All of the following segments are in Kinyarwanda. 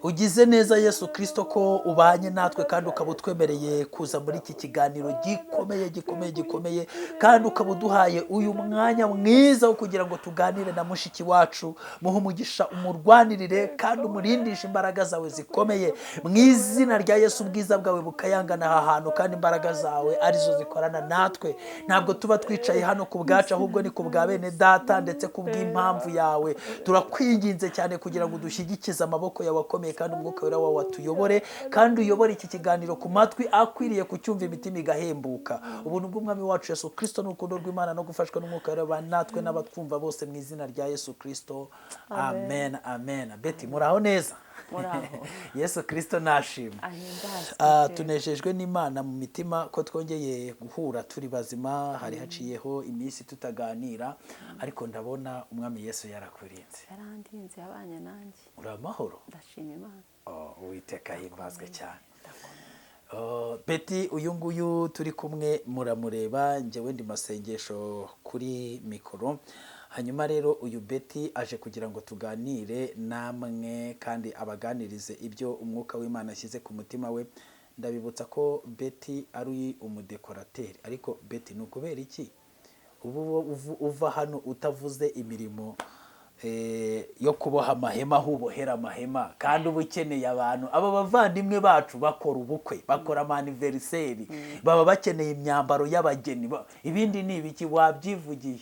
ugize neza Yesu Kristo ko ubanye natwe kandi ukaba utwemereye kuza muri iki kiganiro gikomeye kandi ukaba uduhaye uyu mwanya mwiza wo kugira ngo tuganire na mushiki wacu, muhe umugisha, umurwanirire kandi umurindishe imbaraga zawe zikomeye mu izina rya Yesu. Ubwiza bwawe bukayangana aha hantu kandi imbaraga zawe arizo zikorana natwe. Ntabwo tuba twicaye hano ku bwacu, ahubwo ni ku bwa bene data ndetse ku bw'impamvu yawe. Turakwinginze cyane kugira ngo dushyigikize amaboko yawe akomeye kandi umwuka wera wawe watuyobore kandi uyobore iki kiganiro ku matwi akwiriye kucyumva, imitima igahembuka. Ubuntu bw'umwami wacu Yesu Kristo n'urukundo rw'Imana no gufashwa n'umwuka wera natwe n'abatwumva bose mu izina rya Yesu Kristo. Amen, amen. Betty, muraho neza? Yesu Kristo nashimwe. Tunejejwe n'Imana mu mitima ko twongeye guhura turi bazima. Hari haciyeho iminsi tutaganira, ariko ndabona umwami Yesu yarakurinze. Yarandinze, yabanye nanjye. Uri amahoro? Ndashima Imana. Uwiteka himbazwe cyane. Betty, uyu nguyu turi kumwe muramureba, njyewe ndi Masengesho kuri mikoro. Hanyuma rero uyu Betty aje kugira ngo tuganire namwe kandi abaganirize ibyo umwuka w'Imana ashyize ku mutima we. Ndabibutsa ko Betty ari umudekorateri, ariko Betty ni ukubera iki uva hano utavuze imirimo yo kuboha amahema, hubohera amahema, kandi uba ukeneye abantu? Aba bavandimwe bacu bakora ubukwe, bakora amaniveriseri, baba bakeneye imyambaro y'abageni, ibindi ni ibiki? Wabyivugiye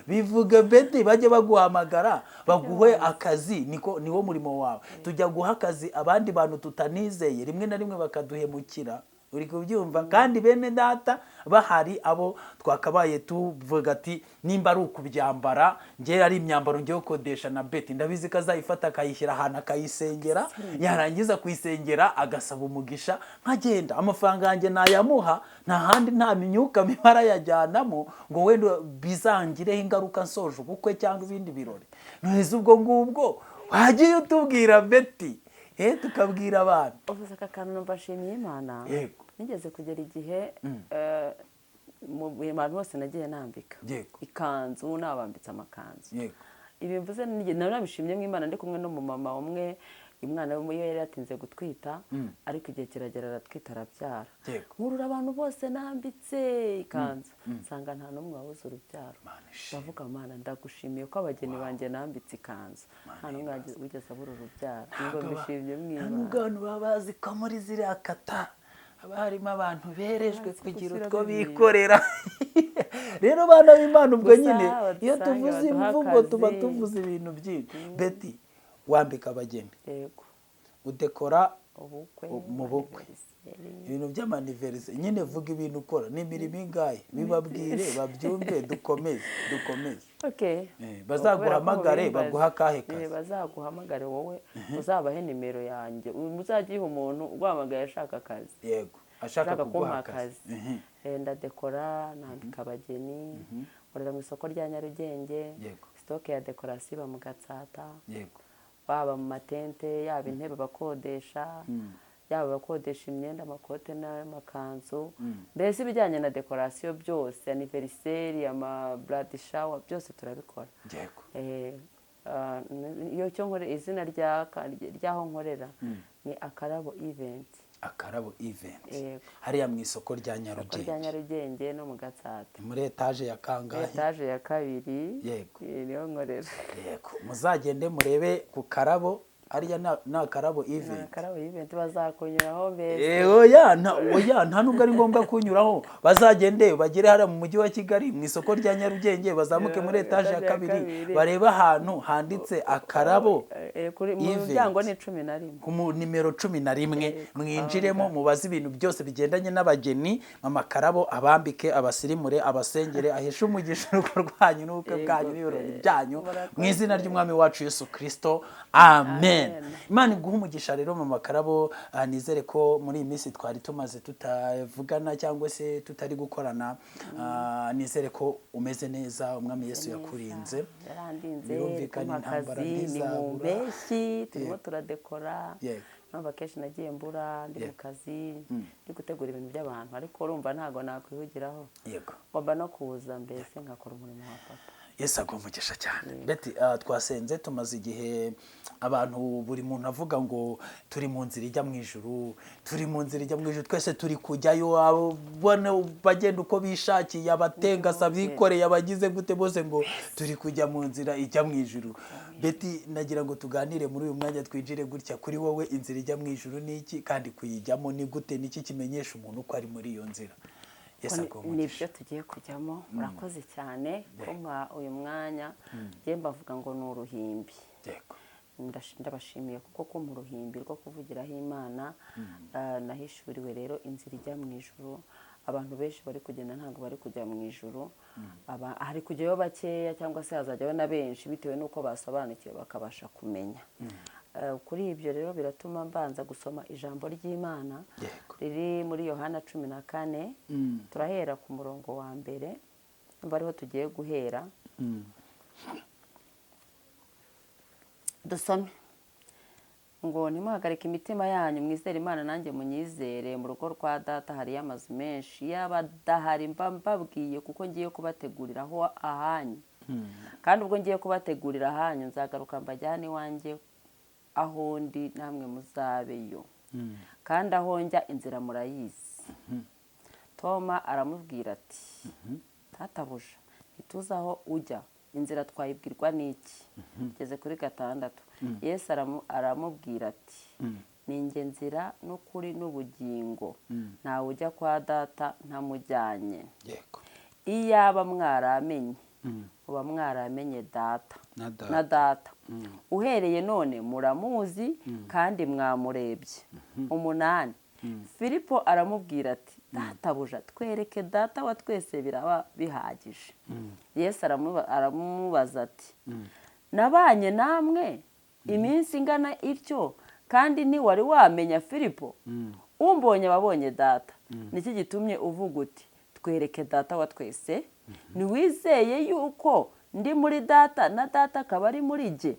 bivuga Betty, bajye baguhamagara baguhe akazi, niwo murimo wawe. Tujya guha akazi abandi bantu tutanizeye, rimwe na rimwe bakaduhemukira, uri kubyumva? Kandi bene data bahari abo twakabaye tuvuga ati nimba ari ukubyambara, ngiye ari imyambaro ngiye gukodesha na Betty, ndabizi ko azayifata akayishyira ahantu akayisengera, yarangiza kuyisengera agasaba umugisha, nkagenda amafaranga yanjye nayamuha, nta handi nta myuka mibara yajyanamo ngo wenda bizangireho ingaruka nsoje ubukwe cyangwa ibindi birori. Ntuzi ubwo ngubwo wagiye utubwira Betty, tukabwira abantu. Uvuze aka kantu numva nshimiye Imana. Yego. Nigeze kugera igihe mu bantu bose nagiye nambika ikanzu, nabambitse amakanzu. Yego. Ibi mvuze nabishimye mw'Imana ndi kumwe no mu mama umwe, umwana we yari yatinze gutwita, ariko igihe kiragera aratwita arabyara. Nkurura abantu bose nambitse ikanzu, nsanga nta n'umwe wabuze urubyaro. Ndavuga Mana, ndagushimiye ko abageni banjye nambitse ikanzu, nta n'umwe wigeze abura urubyaro. Ngo mbishimye mw'Imana. Nubwo abantu baba bazi ko muri ziriya kata haba harimo abantu berejwe kugira utwo bikorera. Rero bana b'Imana, ubwo nyine iyo tuvuze imvugo tuba tuvuze ibintu byinshi. Betty, wambika abageni, udekora mu bukwe, ibintu by'amaniveriseri, nyine vuga ibintu ukora, n'imirimo ingahe, bibabwire babyumve, dukomeze. Bazaguhamagare baguha akahe kazi? Bazaguhamagare wowe, uzabahe nimero yanjye, uzagiha umuntu uguhamagaye ashaka akazi. Yego, ashaka kumpa akazi. Ndadekora, nambika abageni, nkorera mu isoko rya Nyarugenge, sitoke ya dekorasiyo iba mu Gatsata, baba mu matente, yaba intebe bakodesha, yaba bakodesha imyenda, amakote n'amakanzu, mbese ibijyanye na dekorasiyo byose, aniveriseri, amaburadi shawa, byose turabikora. Iyo cyo nkore, izina ry'aho nkorera ni Akarabo Event. Akarabo Event, hariya mu isoko rya Nyarugenge. Rya Nyarugenge no mu Gatsata. Muri etaje ya kangahe? Etaje ya 2. Yego. Niyo nkorera. Yego. Muzagende murebe ku Karabo, ariya na Karabo Event. Karabo Event bazakunyuraho mbese. Oya, nta nubwo ari ngombwa kunyuraho. Bazagende bagere hariya mu mujyi wa Kigali mu isoko rya Nyarugenge, bazamuke muri etaje ya 2, bareba ahantu handitse Akarabo. Mu muryango ni 11. Ku nimero 11 mwinjiremo, mubaze ibintu byose bigendanye n'abageni. Mama Karabo abambike, abasirimure, abasengere, aheshe umugisha urugo rwanyu n'ubukwe bwanyu n'ibirori byanyu mu izina ry'umwami wacu Yesu Kristo. Amen. Imana iguha umugisha rero Mama Karabo. Nizere ko muri iyi minsi twari tumaze tutavugana cyangwa se tutari gukorana, nizere ko umeze neza, umwami Yesu yakurinze. Birumvikana intambara ntizabura, turimo turadekora. Numva kenshi nagiye mbura ndi mu kazi, ndi gutegura ibintu by'abantu, ariko urumva ntago nakwihugiraho. Ngomba no kuza mbese nkakora umurimo wa papa. Yesu agumugisha cyane. Beti twasenze tumaze igihe abantu buri muntu avuga ngo turi mu nzira ijya mu ijuru, turi mu nzira ijya mu ijuru, twese turi kujyayo, abona bagenda uko bishakiye, abatengasa bikoreye, abagize gute bose ngo turi kujya mu nzira ijya mu ijuru. Beti nagira ngo tuganire muri uyu mwanya, twinjire gutya, kuri wowe inzira ijya mu ijuru ni iki, kandi kuyijyamo ni gute, niki kimenyesha umuntu ko ari muri iyo nzira? Nibyo tugiye kujyamo. Murakoze cyane kumpa uyu mwanya. Njye mbavuga ngo ni uruhimbi. Ndabashimiye kuko kumpa uruhimbi rwo kuvugiraho Imana. Nahishuriwe rero inzira ijya mu ijuru. Abantu benshi bari kugenda ntabwo bari kujya mu ijuru, hari kujyayo bakeya cyangwa se hazajyayo na benshi bitewe n'uko basobanukiwe bakabasha kumenya. Kuri ibyo rero biratuma mbanza gusoma ijambo ry'Imana riri muri Yohana 14. Turahera ku murongo wa mbere, ariho tugiye guhera. Dusome ngo ntimuhagarike imitima yanyu, mwizere Imana nanjye munyizere. Mu rugo rwa Data hariyo amazu menshi, yaba adahari mba mbabwiye, kuko ngiye kubateguriraho ahanyu. Kandi ubwo ngiye kubategurira ahanyu, nzagaruka mbajyane iwanjye aho ndi, namwe muzabeyo. Kandi aho njya inzira murayizi. Toma aramubwira ati, Databuja, ntituzi aho ujya, inzira twayibwirwa n'iki? Ngeze kuri 6. Yesu aramubwira ati, ni njye nzira n'ukuri n'ubugingo, ntawe ujya kwa Data ntamujyanye. Iyaba mwaramenye, uba mwaramenye Data na Data. Uhereye none muramuzi kandi mwamurebye. 8. Filipo aramubwira ati, Databuja, twereke Data wa twese biraba bihagije. Yesu aramubaza ati, nabanye namwe iminsi ingana ityo, kandi ntiwari wamenya Filipo? Umbonye wabonye Data. Niki gitumye uvuga uti, twereke Data wa twese? Ntiwizeye yuko ndi muri Data na Data akaba ari muri jye?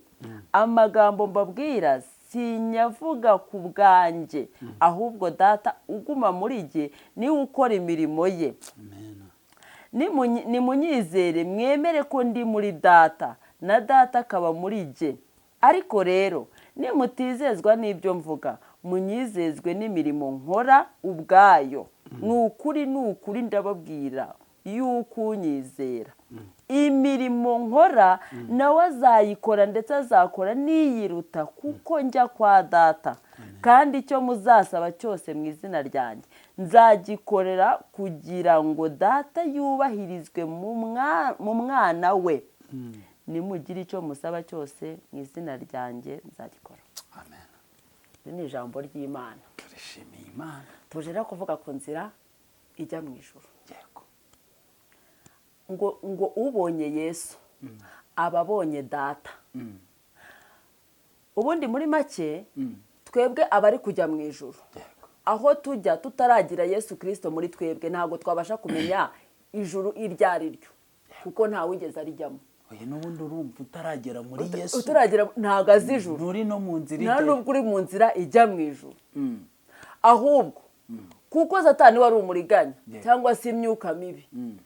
Amagambo mbabwira sinyavuga ku bwanjye, ahubwo Data uguma muri jye niwe ukora imirimo ye. Nimunyizere mwemere ko ndi muri Data na Data akaba muri jye. Ariko rero nimutizezwa n'ibyo mvuga, munyizezwe n'imirimo nkora ubwayo. Ni ukuri ndababwira yuko unyizera, imirimo nkora nawe azayikora, ndetse azakora niyiruta, kuko njya kwa Data. Kandi icyo muzasaba cyose mu izina ryanjye nzagikorera, kugira ngo Data yubahirizwe mu mwana we. Nimugira icyo musaba cyose mu izina ryanjye nzagikora. Amen. Iri ni ijambo ry'Imana. Turishimiye Imana. Tuje rero kuvuga ku nzira ijya mu ijuru. Ngo ubonye Yesu aba abonye Data. Ubundi muri make twebwe abari kujya mu ijuru, aho tujya tutaragira Yesu Kristo muri twebwe, ntabwo twabasha kumenya ijuru iryo ari ryo, kuko ntawe wigeze arijyamo. Oya, n'ubundi urumva utaragera muri Yesu, utaragera ntabwo azi ijuru. Nturi no mu nzira ijya, nta nubwo uri mu nzira ijya mu ijuru. Ahubwo kuko Satani wari umuriganya cyangwa se imyuka mibi,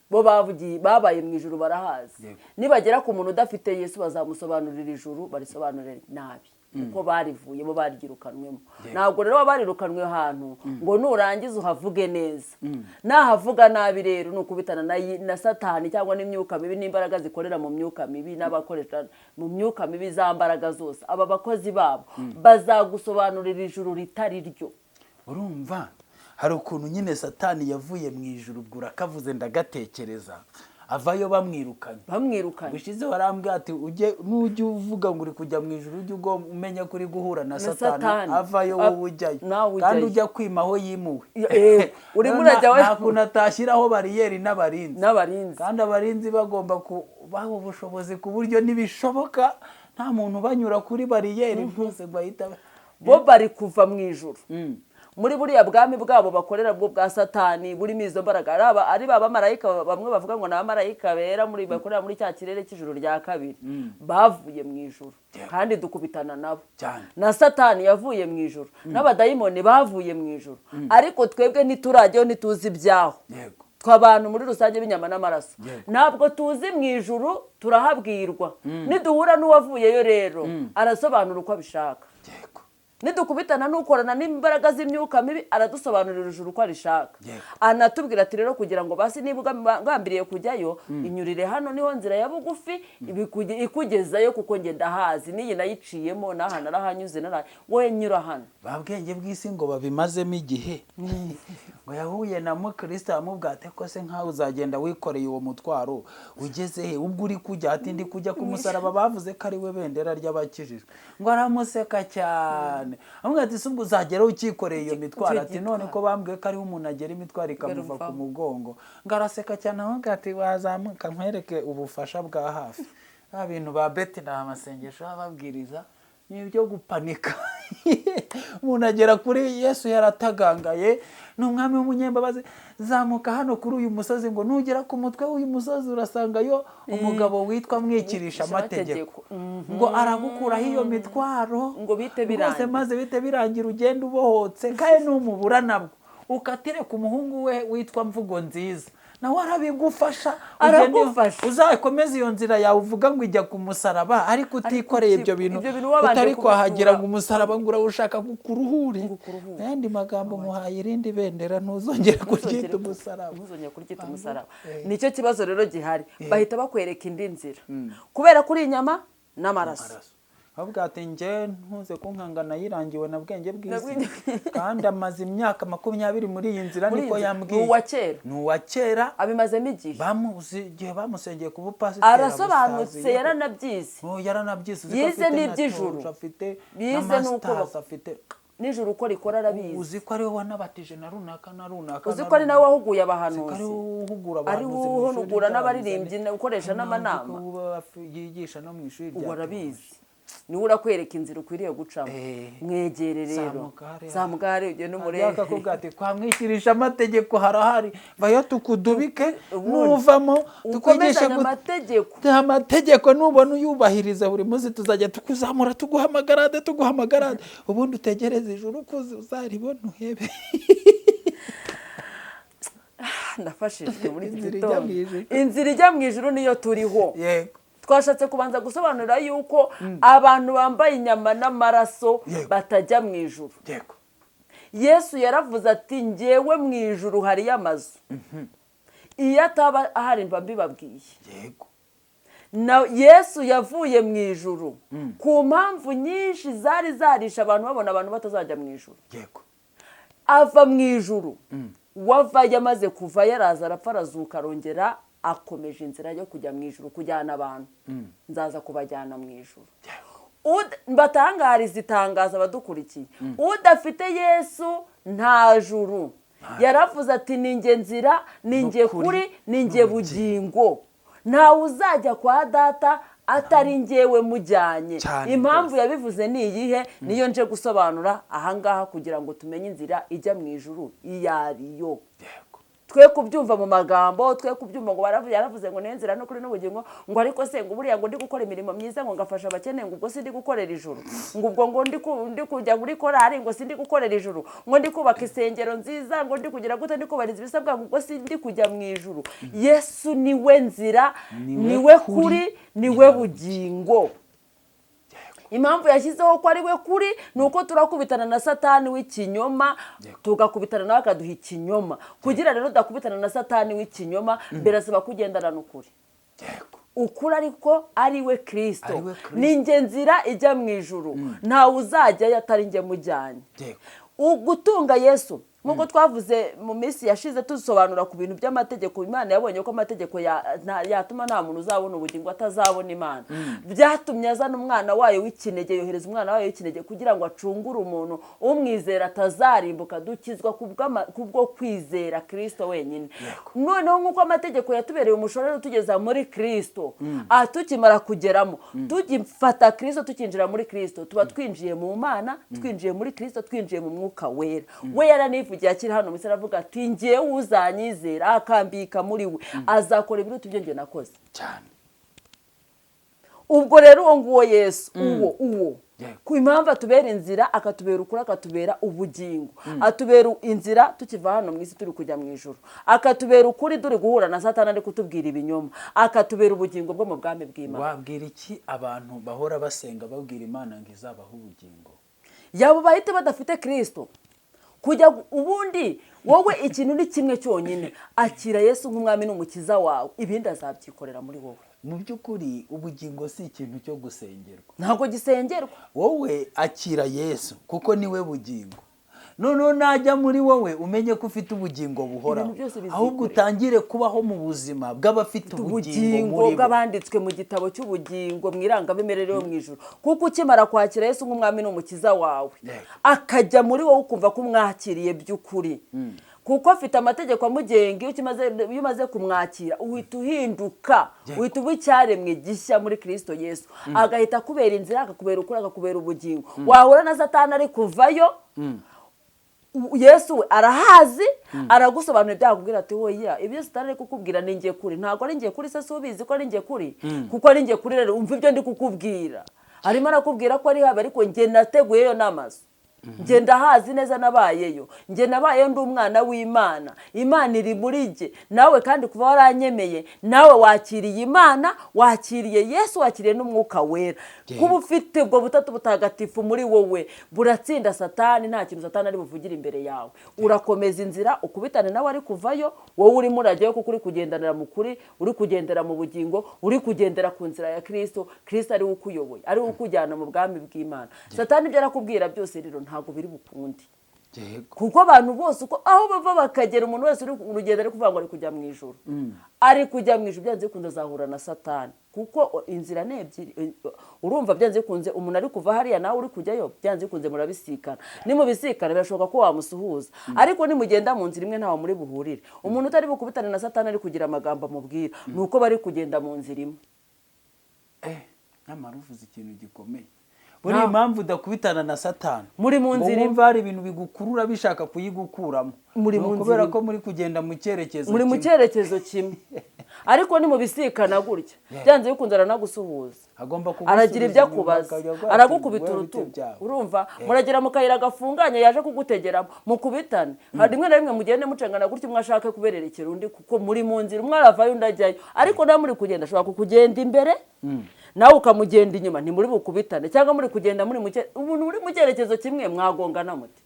bo babaye mu ijuru barahazi. Nibagera ku muntu udafite Yesu bazamusobanurira ijuru, barisobanurira nabi, kuko barivuye bo baryirukanwemo. Ntabwo rero barirukanwe ahantu ngo nurangiza uhavuge neza. Nahavuga nabi rero nukubitana na Satani cyangwa n'imyuka mibi, n'imbaraga zikorera mu myuka mibi, n'abakoresha mu myuka mibi za mbaraga zose. Aba bakozi babo bazagusobanurira ijuru ritari ryo. Urumva hari ukuntu nyine Satani yavuye mu ijuru, ubwo urakavuze ndagatekereza, avayo bamwirukanye. Bushize warambwira ati nujya uvuga ngo uri kujya mu ijuru, ujye umenya ko uri guhura na Satani, avayo wowe ujyayo, kandi ujya kwima aho yimuwe. Urimo urajya we, nta kuntu atashyiraho bariyeri n'abarinzi, kandi abarinzi bagomba kubaha ubushobozi ku buryo nibishoboka nta muntu banyura kuri bariyeri rwose bahita bo bari kuva mu ijuru. Muri buriya bwami bwabo bakorera bwo bwa Satani burimo izo mbaraga, ari bamarayika bamwe bavuga ngo n'abamarayika bera muri bakorera muri cya kirere cy'ijuru rya kabiri, bavuye mu ijuru kandi dukubitana nabo. Na Satani yavuye mu ijuru, n'abadayimoni bavuye mu ijuru, ariko twebwe ntiturajyaho, ntituzi ibyaho. tw'abantu muri rusange b'inyama n'amaraso. Ntabwo tuzi mu ijuru, turahabwirwa. Niduhura n'uwavuyeyo rero arasobanura uko abishaka. Nidukubitana n'ukorana n'imbaraga z'imyuka mibi aradusobanurira ijuru uko arishaka. Anatubwira ati rero kugira ngo basi niba ngambiriye kujyayo inyurire hano niho nzira ya bugufi ikugezayo kuko nge ndahazi niyi nayiciyemo naha narahanyuze wowe nyura hano. Babwenge bw'isi ngo babimazemo igihe ngo yahuye na Mukristo amubwate ko se nkaho uzagenda wikoreye uwo mutwaro ugeze he ubwo uri kujya ati ndi kujya ku musaraba bavuze ko ari we bendera ry'abakijijwe ngo aramuseka cyane amubwira ati subwo uzagera ukikoreye iyo mitwaro ati none ko bambwiye ko ari umuntu agera imitwaro ikamuva ku mugongo ngo araseka cyane amubwira ati wazamuka nkwereke ubufasha bwa hafi bintu ba Beti na amasengesho bababwiriza nibyo gupanika umuntu agera kuri Yesu yaratagangaye n'umwami w'umunyembabazi zamuka hano kuri uyu musozi ngo nugera ku mutwe w'uyu musozi urasangayo umugabo witwa mwikirisha amategeko ngo aragukuraho iyo mitwaro ngo bite birangira maze bite birangira ugenda ubohotse kandi n'umubura nabwo ukatire ku muhungu we witwa Mvugo Nziza nawe arabigufasha uzakomeza iyo nzira yawe uvuga ngo ijya ku musaraba ariko utikoreye ibyo bintu utari kwahagira ngo umusaraba ngo urawushaka kukuruhure n'andi magambo muhaye irindi bendera ntuzongere kuryita umusaraba. Nicyo kibazo rero gihari bahita bakwereka indi nzira kubera kuri inyama n'amaraso. Avuga ati nje ntuze kunkangana yirangiwe na bwenge bw'isi kandi amaze imyaka 20 muri iyi nzira niko yambwiye nuwa kera abimazemo igihe bamusengeye ku bupasiteri arasobanutse yaranabyize yize n'iby'ijuru yize nuko afite n'ijuru uko rikora arabizi uzi ko ari wowe wanabatije na runaka uzi ko ari nawe wahuguye abahanuzi ari uhugura n'abaririmbyi ukoresha n'amanama yigisha no mu ishuri rya urabizi niwe urakwereka inzira ukwiriye gucamo mwegere rero zamugare ugende umurebe akakubwira ati kwamwikirisha amategeko harahari vayo tukudubike nuvamo tukwigisha amategeko nubona uyubahiriza buri munsi tuzajya tukuzamura tuguhamagara ubundi utegereze ijuru kuzi uzaribona uhebe. Ndafashijwe muri iki gitondo inzira ijya mu ijuru niyo turiho. Twashatse kubanza gusobanura yuko abantu bambaye inyama n'amaraso batajya mu ijuru. Yesu yaravuze ati ngewe mu ijuru hari amazu iyo ataba ahari mba mbibabwiye. Yesu yavuye mu ijuru ku mpamvu nyinshi zari zarisha abantu babona abantu batazajya mu ijuru. Ava mu ijuru wava yamaze kuva yaraza arapfa arazuka arongera akomeje inzira yo kujya mu ijuru kujyana abantu nzaza kubajyana mu ijuru. Batangariza itangaza abadukurikiye udafite Yesu nta juru. Yaravuze ati ninjye nzira ninjye kuri ninjye bugingo ntawe uzajya kwa data atari ngewe mujyanye. Impamvu yabivuze ni iyihe niyo nje gusobanura ahangaha kugira ngo tumenye inzira ijya mu ijuru iyo ariyo. Twe kubyumva mu magambo twe kubyumva ngo yaravuze ngo nenzira no kuri n'ubugingo ngo ariko se ngo buriya ngo ndi gukora imirimo myiza ngo ngafasha abakene ngo ubwo sindi gukorera ijuru ngo ubwo ngo ndi kujya muri korari ngo sindi gukorera ijuru ngo ndi kubaka isengero nziza ngo ndi kugira gute ndi kubariza ibisabwa ngo ubwo sindi kujya mu ijuru. Yesu niwe nzira niwe kuri niwe bugingo. Impamvu yashyizeho ko ari we kuri nuko turakubitana na Satani w'ikinyoma tugakubitana nawe akaduha ikinyoma. Kugira rero udakubitana na Satani w'ikinyoma birasaba kugendana n'ukuri. Ukuri ariko ari we Kristo ninjye nzira ijya mu ijuru ntawe uzajya atari njye mujyanye. Ugutunga Yesu nkuko twavuze mu minsi yashize tusobanura ku bintu by'amategeko Imana yabonye ko amategeko yatuma nta muntu uzabona ubugingo atazabona Imana. Byatumye azana umwana wayo w'ikinege yohereza umwana wayo w'ikinege kugira ngo acungure umuntu umwizera atazarimbuka dukizwa kubwo kwizera Kristo wenyine. Noneho nkuko amategeko yatubereye umushorero tugeza muri Kristo tukimara kugeramo tugifata Kristo tukinjira muri Kristo tuba twinjiye mu Mana twinjiye muri Kristo twinjiye mu mwuka wera. We yaranivugiye akiri hano misera avuga ati ngiye uzanyizera akambika muri we azakora ibiruta ibyo nge nakoze cyane. Ubwo rero uwo nguwo Yesu uwo ku impamvu atubera inzira, akatubera ukuri, akatubera ubugingo, atubera inzira tukiva hano mu isi turi kujya mu ijuru, akatubera ukuri turi guhura na Satani ari kutubwira ibinyoma, akatubera ubugingo bwo mu bwami bw'Imana. Wabwira iki abantu bahora basenga babwira Imana ngo izabaho ubugingo? Yabo bahite badafite Kristo. Kujya ubundi wowe ikintu ni kimwe cyonyine, akira Yesu nk'umwami n'umukiza wawe, ibindi azabyikorera muri wowe. Mu by'ukuri ubugingo si ikintu cyo gusengerwa, ntabwo gisengerwa. Wowe akira Yesu kuko niwe bugingo, noneho najya muri wowe umenye ko ufite ubugingo buhoraho, ahubwo utangire kubaho mu buzima bw'abafite ubugingo bw'abanditswe mu gitabo cy'ubugingo mu irangamimerere yo mu ijuru. Kuko ukimara kwakira Yesu nk'umwami n'umukiza wawe, akajya muri wowe ukumva ko umwakiriye by'ukuri, kuko afite amategeko amugenga. Iyo umaze kumwakira uhita uhinduka, uhita uba icyaremwe gishya muri Kristo Yesu, agahita akubera inzira, akakubera ukuri, akakubera ubugingo. Wahura na Satani ari kuvayo, Yesu arahazi, aragusobanurira byakubwira ati woya ibyo Satani ari kukubwira ni ngiye kuri, ntabwo ari ngiye kuri. Se subizi ko ari ngiye kuri, kuko ari ngiye kuri. Rero umva ibyo ndi kukubwira, arimo arakubwira ko ari habi, ariko nge nateguyeyo n'amazu, nge ndahazi neza, nabayeyo, nge nabayeyo, ndi umwana w'Imana, Imana iri muri nge. Nawe kandi kuva waranyemeye, nawe wakiriye Imana, wakiriye Yesu, wakiriye n'Umwuka Wera. Kuba ufite ubwo butatu butagatifu muri wowe, buratsinda Satani. Nta kintu Satani ari buvugire imbere yawe. Urakomeza inzira, ukubitane nawe ari kuvayo, wowe urimo urajyayo kuko uri kugendanira mu kuri, uri kugendera mu bugingo, uri kugendera ku nzira ya Kristo. Kristo ari we ukuyoboye, ari we ukujyana mu bwami bw'Imana. Satani ibyo arakubwira byose rero ntabwo biri bukundi, kuko abantu bose uko aho bava bakagera, umuntu wese uri urugendo ari kuvuga ngo ari kujya mu ijuru, ari kujya mu ijuru, byanze bikunze azahura na Satani, kuko inzira ni ebyiri. Urumva byanze bikunze umuntu ari kuva hariya nawe uri kujyayo, byanze bikunze murabisikana. Nimubisikana birashoboka ko wamusuhuza, ariko nimugenda mu nzira imwe ntaho muri buhurire. Umuntu utari bukubitane na Satani ari kugira amagambo amubwira, nuko bari kugenda mu nzira imwe. Nyamara uvuze ikintu gikomeye. Buri impamvu udakubitana na Satani, muri mu nzira imwe, wumva hari ibintu bigukurura bishaka kuyigukuramo, muri mu nzira, kubera ko muri kugenda mu cyerekezo kimwe, muri mu cyerekezo kimwe. Ariko nimubisikana gutya, byanze bikunze aranagusuhuza, aragira ibyo akubaza, aragukubita urutugu. Urumva muragira mu kayira gafunganye yaje kugutegeramo, mukubitane. Rimwe na rimwe mugende mucengana gutya, mwashaka kubererekera undi, kuko muri mu nzira, umwe aravayo undi ajyayo. Ariko nawe muri kugenda ashobora kukugenda imbere, nawe ukamugenda inyuma, ni muri bukubitane. Cyangwa muri kugenda muri umuntu uri mu cyerekezo kimwe, mwagongana muti?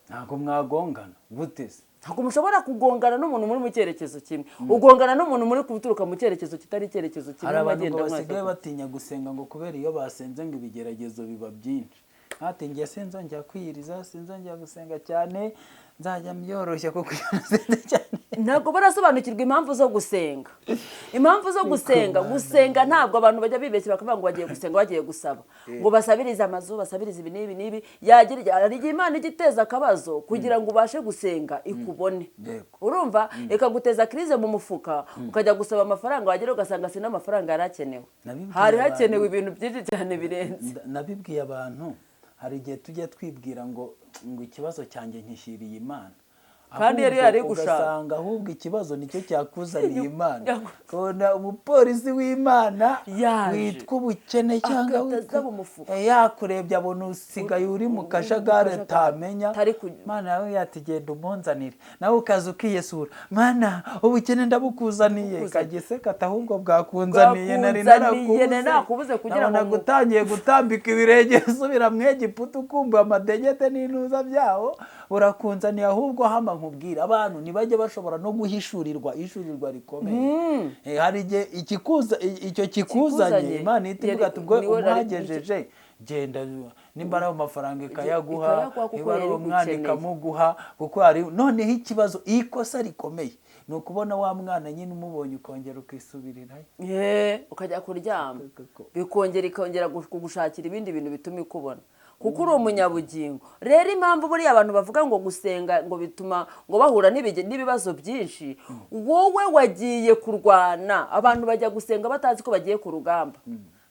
Ntabwo mwagongana. Gute se? Ntabwo mushobora kugongana n'umuntu muri mu cyerekezo kimwe. Ugongana n'umuntu muri kuturuka mu cyerekezo kitari icyerekezo kimwe. Hari abantu basigaye batinya gusenga ngo kubera iyo basenze ngo ibigeragezo biba byinshi. Ati ngiye sinzongera kwiyiriza, sinzongera gusenga cyane, nzajya myoroshya kuko nasenze cyane. Ntabwo barasobanukirwa impamvu zo gusenga. Impamvu zo gusenga ntabwo abantu bajya bibeshye bakavuga ngo bagiye gusenga, bagiye gusaba ngo basabirize amazu, basabirize ibi n'ibi n'ibi. Yagira Imana igiteza akabazo kugira ngo ubashe gusenga ikubone. Urumva ikaguteza krize mu mufuka, ukajya gusaba amafaranga, wagera ugasanga sina amafaranga yarakenewe. Hari hakenewe ibintu byinshi cyane birenze. Nabibwiye abantu, hari igihe tujya twibwira ngo ikibazo cyanjye nkishyiriye Imana, kandi yari gushaka, ugasanga ahubwo ikibazo nicyo cyakuzaniye Imana. Kona umupolisi w'Imana witwa ubukene cyangwa yakurebye abona usigaye uri mu kajagari atamenya, Imana yawe yatigenda umunzanire, nawe ukaza ukiyesura, Mana ubukene ndabukuzaniye. Kagiseka ati ahubwo bwakunzaniye, nari narakubuze kugira ngo gutangiye gutambika ibirenge subira mu Egiputa ukumbuye amadegete n'intuza byawo, urakunzaniye. Ahubwo hama nkubwira abantu ntibajye bashobora no guhishurirwa rikomeye. Hari igihe icyo kikuzanye Imana itivuga ati ubwo umwagejeje genda, nimba ari amafaranga ikayaguha, niba ari umwana ikamuguha, kuko hari noneho ikibazo, ikosa rikomeye ni ukubona wa mwana nyine umubonye ukongera ukisubirirayo, ukajya kuryama, ikongera kugushakira ibindi bintu bituma ikubona, kuko uri umunyabugingo. Rero impamvu buriya abantu bavuga ngo gusenga ngo bituma ngo bahura n'ibibazo byinshi, wowe wagiye kurwana. Abantu bajya gusenga batazi ko bagiye ku rugamba.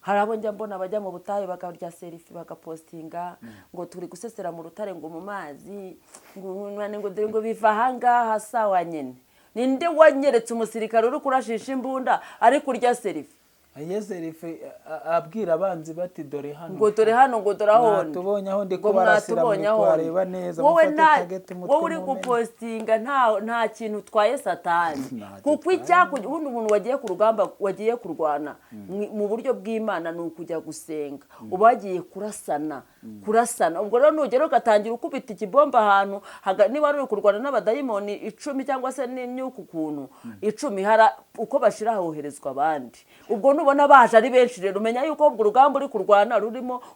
Hari abo njya mbona bajya mu butayu bakarya selfie bagapostinga ngo turi gusesera mu rutare ngo mu mazi ngo dore ngo biva ahangaha sawa nyine. Ninde wanyeretse umusirikare uri kurashisha imbunda ari kurya selfie? Yezerife abwira abanzi bati dore hano ngo dore hano ngo dore aho tubonye aho ndi kubarasira muri kwareba neza wowe uri gupostinga nta kintu utwaye Satani kuko ubundi umuntu wagiye ku rugamba wagiye kurwana mu buryo bw'Imana ni ukujya gusenga uba wagiye kurasana ubwo rero nugera ugatangira ukubita ikibomba ahantu niba uri kurwana n'abadayimoni 10 cyangwa se n'imyuka ukuntu 10 hara uko bashira hoherezwa abandi ubwo nubona baje ari benshi rero umenya yuko ubwo urugamba uri kurwana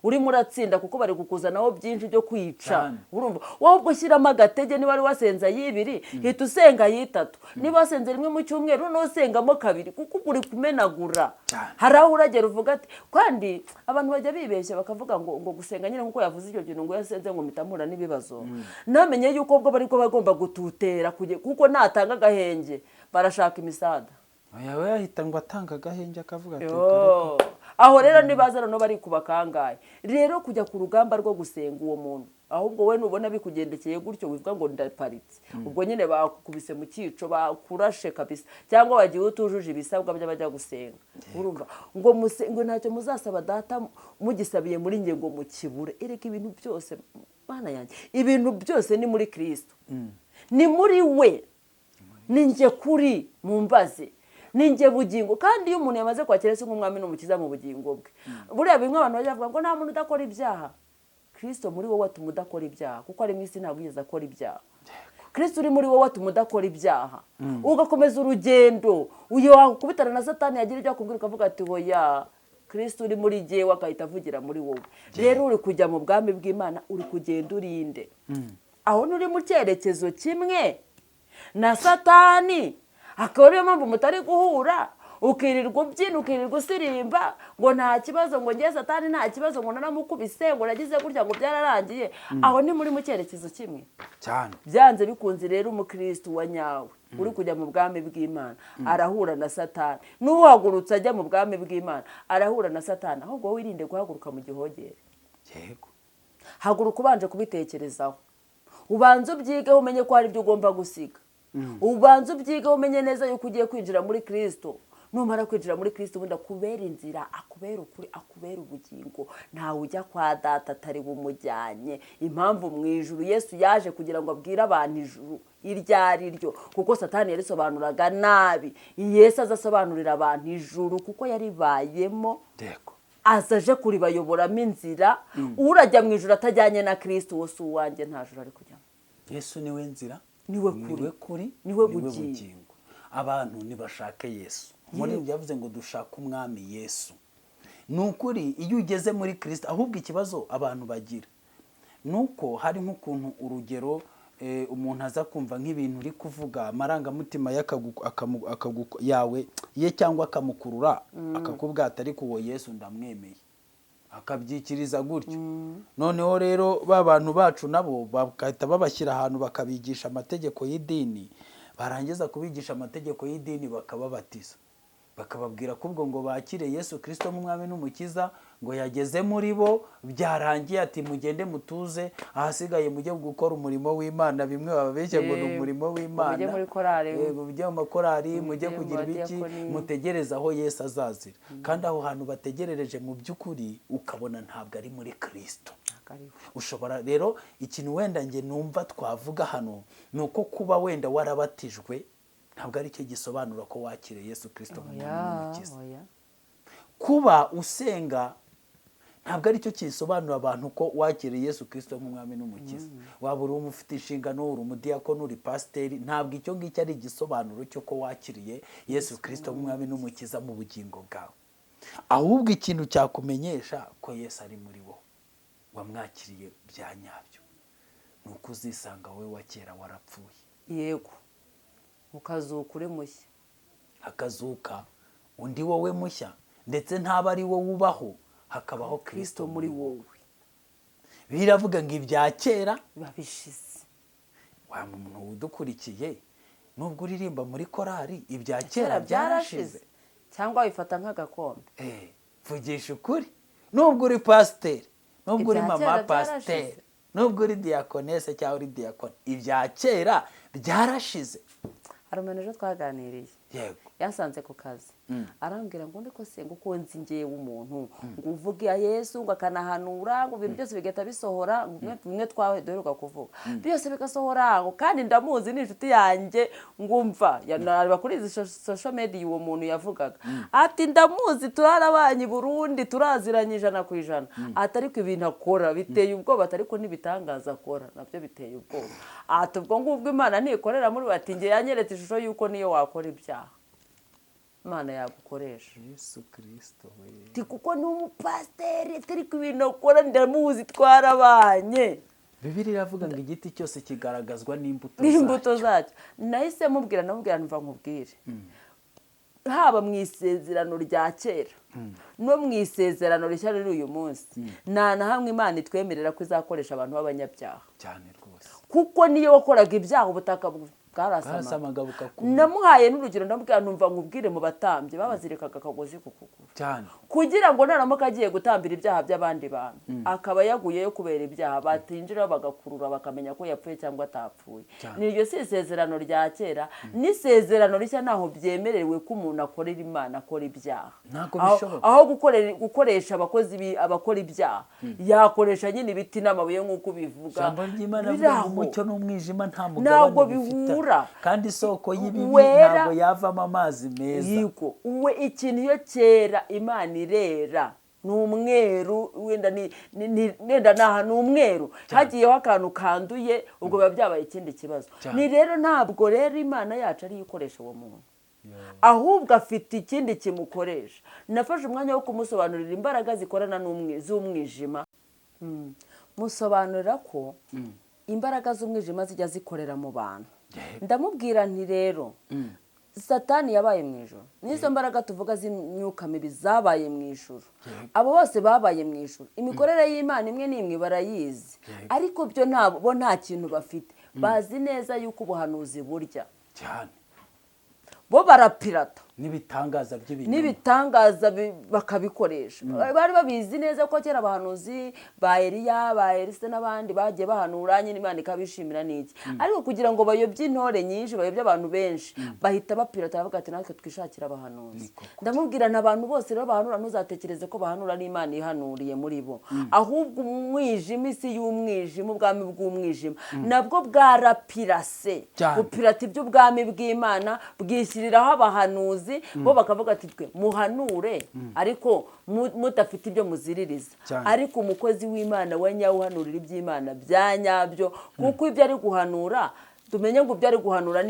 urimo uratsinda kuko bari kukuzanaho byinshi byo kwica urumva wowe ubwo shyiramo agatege niba ari wasenza y'ibiri hita usenga y'itatu niba wasenze rimwe mu cyumweru no sengamo kabiri kuko uri kumenagura hari aho uragera uvuga ati kandi abantu bajya bibeshya bakavuga ngo gusenga nyine nkuko yavuze icyo kintu ngo yasenze ngo mitamura n'ibibazo namenye yuko ubwo bari ko bagomba gututera kuko natanga agahenge barashaka imisada yawe yahita ngo atanga agahenge akavuga ati aho rero nibazana no bari kubakangaye rero kujya ku rugamba rwo gusenga uwo muntu ahubwo we nubona bikugendekeye gutyo wivuga ngo ndaparitse ubwo nyine bakubise mu cyico bakurashe kabisa cyangwa wagiye utujuje ibisabwa by'abajya gusenga urumva ngo ntacyo muzasaba data mugisabiye muri nge ngo mukibure ereka ibintu byose Mana yanjye ibintu byose ni muri Kristo ni muri we ninjye kuri mumbaze ninjye bugingo kandi iyo umuntu yamaze kwakira se nk'umwami n'umukiza mu bugingo bwe buriya bimwe abantu bajya bavuga ngo nta muntu udakora ibyaha Kristo muri wowe atuma udakora ibyaha kuko ari mu isi ntabwo yigeze akora ibyaha Kristo uri muri wowe atuma udakora ibyaha ugakomeza urugendo uyo wakubitana na Satani yagira ibyo akubwira ukavuga ati hoya Kristo uri muri jyewe akahita avugira muri wowe rero uri kujya mu bwami bw'Imana uri kugenda urinde aho nuri mu cyerekezo kimwe na Satani akaba ariyo mpamvu mutari guhura ukirirwa ubyina ukirirwa usirimba ngo nta kibazo ngo ngiye Satani nta kibazo ngo naramukubise ngo nagize gutya ngo byararangiye aho ni muri mu cyerekezo kimwe cyane byanze bikunze rero umukristo wa nyawe uri kujya mu bwami bw'Imana arahura na Satani n'uhagurutse ajya mu bwami bw'Imana arahura na Satani ahubwo wirinde guhaguruka mu gihogere yego haguruka ubanje kubitekerezaho ubanze ubyigeho umenye ko hari ibyo ugomba gusiga ubanze ubyigeho umenye neza yuko ugiye kwinjira muri Kristo numara kwinjira muri Kristo ubundi akubera inzira akubera ukuri akubera ubugingo ntawe ujya kwa data atari bumujyanye impamvu mu ijuru Yesu yaje kugira ngo abwire abantu ijuru iryo ari ryo kuko Satani yarisobanuraga nabi Yesu azasobanurira abantu ijuru kuko yaribayemo azaje kuribayoboramo inzira urajya mu ijuru atajyanye na Kristo wose uwanjye nta juru ari kujyamo Yesu niwe nzira niwe kuri niwe bugingo abantu nibashake Yesu muri byavuze ngo dushaka umwami Yesu nukuri iyo ugeze muri Kristo ahubwo ikibazo abantu bagira nuko hari nk'ukuntu urugero umuntu aza kumva nk'ibintu uri kuvuga amarangamutima yawe ye cyangwa akamukurura akakubwira atari kuwo Yesu ndamwemeye akabyikiriza gutyo noneho rero bantu bacu nabo bakahita babashyira ahantu bakabigisha amategeko y'idini barangiza kubigisha amategeko y'idini bakababatiza bakababwira kubwo ngo bakire Yesu Kristo nk'umwami n'umukiza ngo yageze muri bo byarangiye ati mugende mutuze ahasigaye mujye gukora umurimo w'Imana bimwe bababeshye ngo ni umurimo w'Imana mujye muri korari mujye mu makorari mujye kugira ibiki mutegereza aho Yesu azazira kandi aho hantu bategerereje mu by'ukuri ukabona ntabwo ari muri Kristo ushobora rero ikintu wenda nge numva twavuga hano nuko kuba wenda warabatijwe ntabwo ari cyo gisobanura ko wakire Yesu Kristo nk'umukiza kuba usenga ntabwo ari cyo kisobanura abantu ko wakire Yesu Kristo nk'umwami n'umukiza waba uri umufite inshingano uri umudiyakoni uri pasiteri ntabwo icyo ngicyo ari igisobanuro cyo ko wakiriye Yesu Kristo nk'umwami n'umukiza mu bugingo bwawe ahubwo ikintu cyakumenyesha ko Yesu ari muri wo wamwakiriye bya nyabyo nuko uzisanga wowe wa kera warapfuye yego ukazuka uri mushya hakazuka undi wowe mushya ndetse ntaba ari wowe ubaho hakabaho Kristo muri wowe biravuga ngo ibya kera babishize wa muntu udukurikiye nubwo uririmba muri korari ibya kera byarashize cyangwa wifata nk'agakombe vugisha ukuri nubwo uri pasiteri nubwo uri mama pasiteri nubwo uri diyakonese cyangwa uri diyakoni ibya kera byarashize hari umuntu ejo twaganiriye yasanze ku kazi arambwira ngo ndiko se ngo konzi ngiye umuntu ngo uvuge ya Yesu ngo akanahanura ngo ibintu byose bigahita bisohora bimwe twaheruka kuvuga byose bigasohora ngo kandi ndamuzi ni inshuti yanjye ngumva yanareba kuri izi social media uwo muntu yavugaga ati ndamuzi turarabanye Burundi turaziranye 100%. Ati ariko ibintu akora biteye ubwoba ariko nibitangaza akora nabyo biteye ubwoba. Ati ubwo ngubwo Imana ntikorera muri bati nge yanyeretse ishusho yuko niyo wakora ibyaha Imana yagukoresha Yesu Kristo we. Ti kuko ni umupasteri ariko ibintu akora ndamuzi twarabanye. Bibiliya iravuga ngo igiti cyose kigaragazwa n'imbuto zacyo. Nahise mubwira numva nkubwire. Haba mu isezerano rya kera no mu isezerano rishya riri uyu munsi nta na hamwe Imana itwemerera ko izakoresha abantu b'abanyabyaha cyane rwose, kuko niyo wakoraga ibyaha ubutaka bwarasamaga namuhaye n'urugero ndamubwira numva nkubwire mu batambye babazirikaga akagozi kukuguru cyane kugira ngo naramuka agiye gutambira ibyaha by'abandi bantu akaba yaguyeyo kubera ibyaha batinjira bagakurura bakamenya ko yapfuye cyangwa atapfuye. Niryo si isezerano rya kera n'isezerano rishya naho byemerewe ko umuntu akorera Imana akora ibyaha aho gukoresha abakora ibyaha yakoresha nyine ibiti n'amabuye nk'uko bivuga. Jambo ry'Imana bivuga umucyo n'umwijima nta mugabane bifite kandi isoko y'ibibi ntabwo yavamo amazi meza. Yiko uwe ikintu yo kera Imana irera n'umweru wenda naha n'umweru hagiyeho akantu kanduye ubwo biba byabaye ikindi kibazo. Ni rero ntabwo rero Imana yacu ari ikoresha uwo muntu ahubwo afite ikindi kimukoresha. Nafashe umwanya wo kumusobanurira imbaraga zikorana z'umwijima musobanurira ko imbaraga z'umwijima zijya zikorera mu bantu. Ndamubwira nti rero Satani yabaye mu ijuru n'izo mbaraga tuvuga z'imyuka mibi zabaye mu ijuru. Abo bose babaye mu ijuru imikorere y'Imana imwe n'imwe barayizi ariko byo nta kintu bafite. Bazi neza yuko ubuhanuzi burya cyane bo barapirata n'ibitangaza bakabikoresha. Bari babizi neza ko kera abahanuzi ba Eliya ba Elisa n'abandi bagiye bahanura nyine Imana ikabishimira n'iki ariko kugira ngo bayobye intore nyinshi bayobye abantu benshi bahita bapirata bavuga ati natwe twishakira abahanuzi. Ndamubwira n'abantu bose rero bahanura ntuzatekereze ko bahanura n'Imana ihanuriye muri bo ahubwo umwijima isi y'umwijima ubwami bw'umwijima nabwo bwarapirase gupirata iby'ubwami bw'Imana bwishyiriraho abahanuzi bo bakavuga ati twe muhanure ariko mudafite ibyo muziririza ariko umukozi w'Imana wanyawuhanurira iby'Imana byanyabyo kuko ibyo ari guhanura tumenye ngo ibyo ari guhanura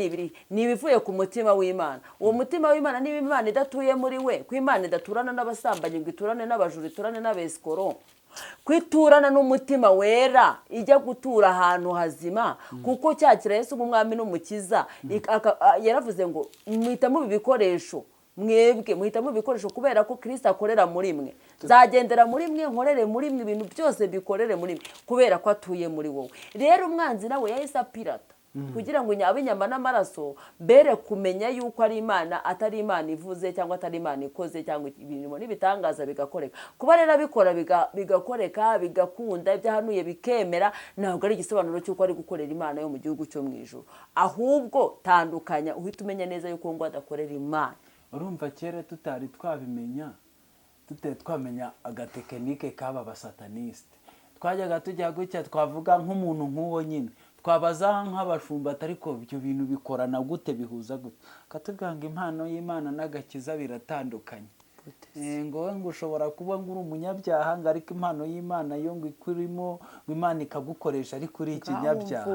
nibivuye ku mutima w'Imana. Uwo mutima w'Imana niba Imana idatuye muri we ko Imana idaturana n'abasambanyi ngo iturane n'abajura iturane n'abesikoro kwiturana n'umutima wera ijya gutura ahantu hazima kuko cyakira Yesu umwami n'umukiza yaravuze ngo muhitamo ibikoresho mwebwe muhitamo ibikoresho kubera ko Kristo akorera muri mwe zagendera muri mwe nkorere muri mwe ibintu byose bikorere muri mwe kubera ko atuye muri wowe. Rero umwanzi nawe yahise apirata kugira ngo inyama n'amaraso bere kumenya yuko ari Imana atari Imana ivuze cyangwa atari Imana ikoze cyangwa ibintu n'ibitangaza bigakoreka. Kuba rero bikora bigakoreka bigakunda ibyahanuye bikemera ntabwo ari igisobanuro cy'uko ari gukorera Imana yo mu gihugu cyo mu ijuru ahubwo tandukanya uhita umenya neza yuko ngo adakorera Imana. Urumva kera tutari twabimenya twamenya agatekinike k'aba basataniste twajyaga tujya gutya twavuga nk'umuntu nk'uwo nyine twabaza nk'abashumba ariko ibyo bintu bikorana gute bihuza gute katubwira ngo impano y'Imana n'agakiza biratandukanye ngo ushobora kuba ngo uri umunyabyaha ngo ariko impano y'Imana yo ngo ikurimo Imana ikagukoresha ariko uri ikinyabyaha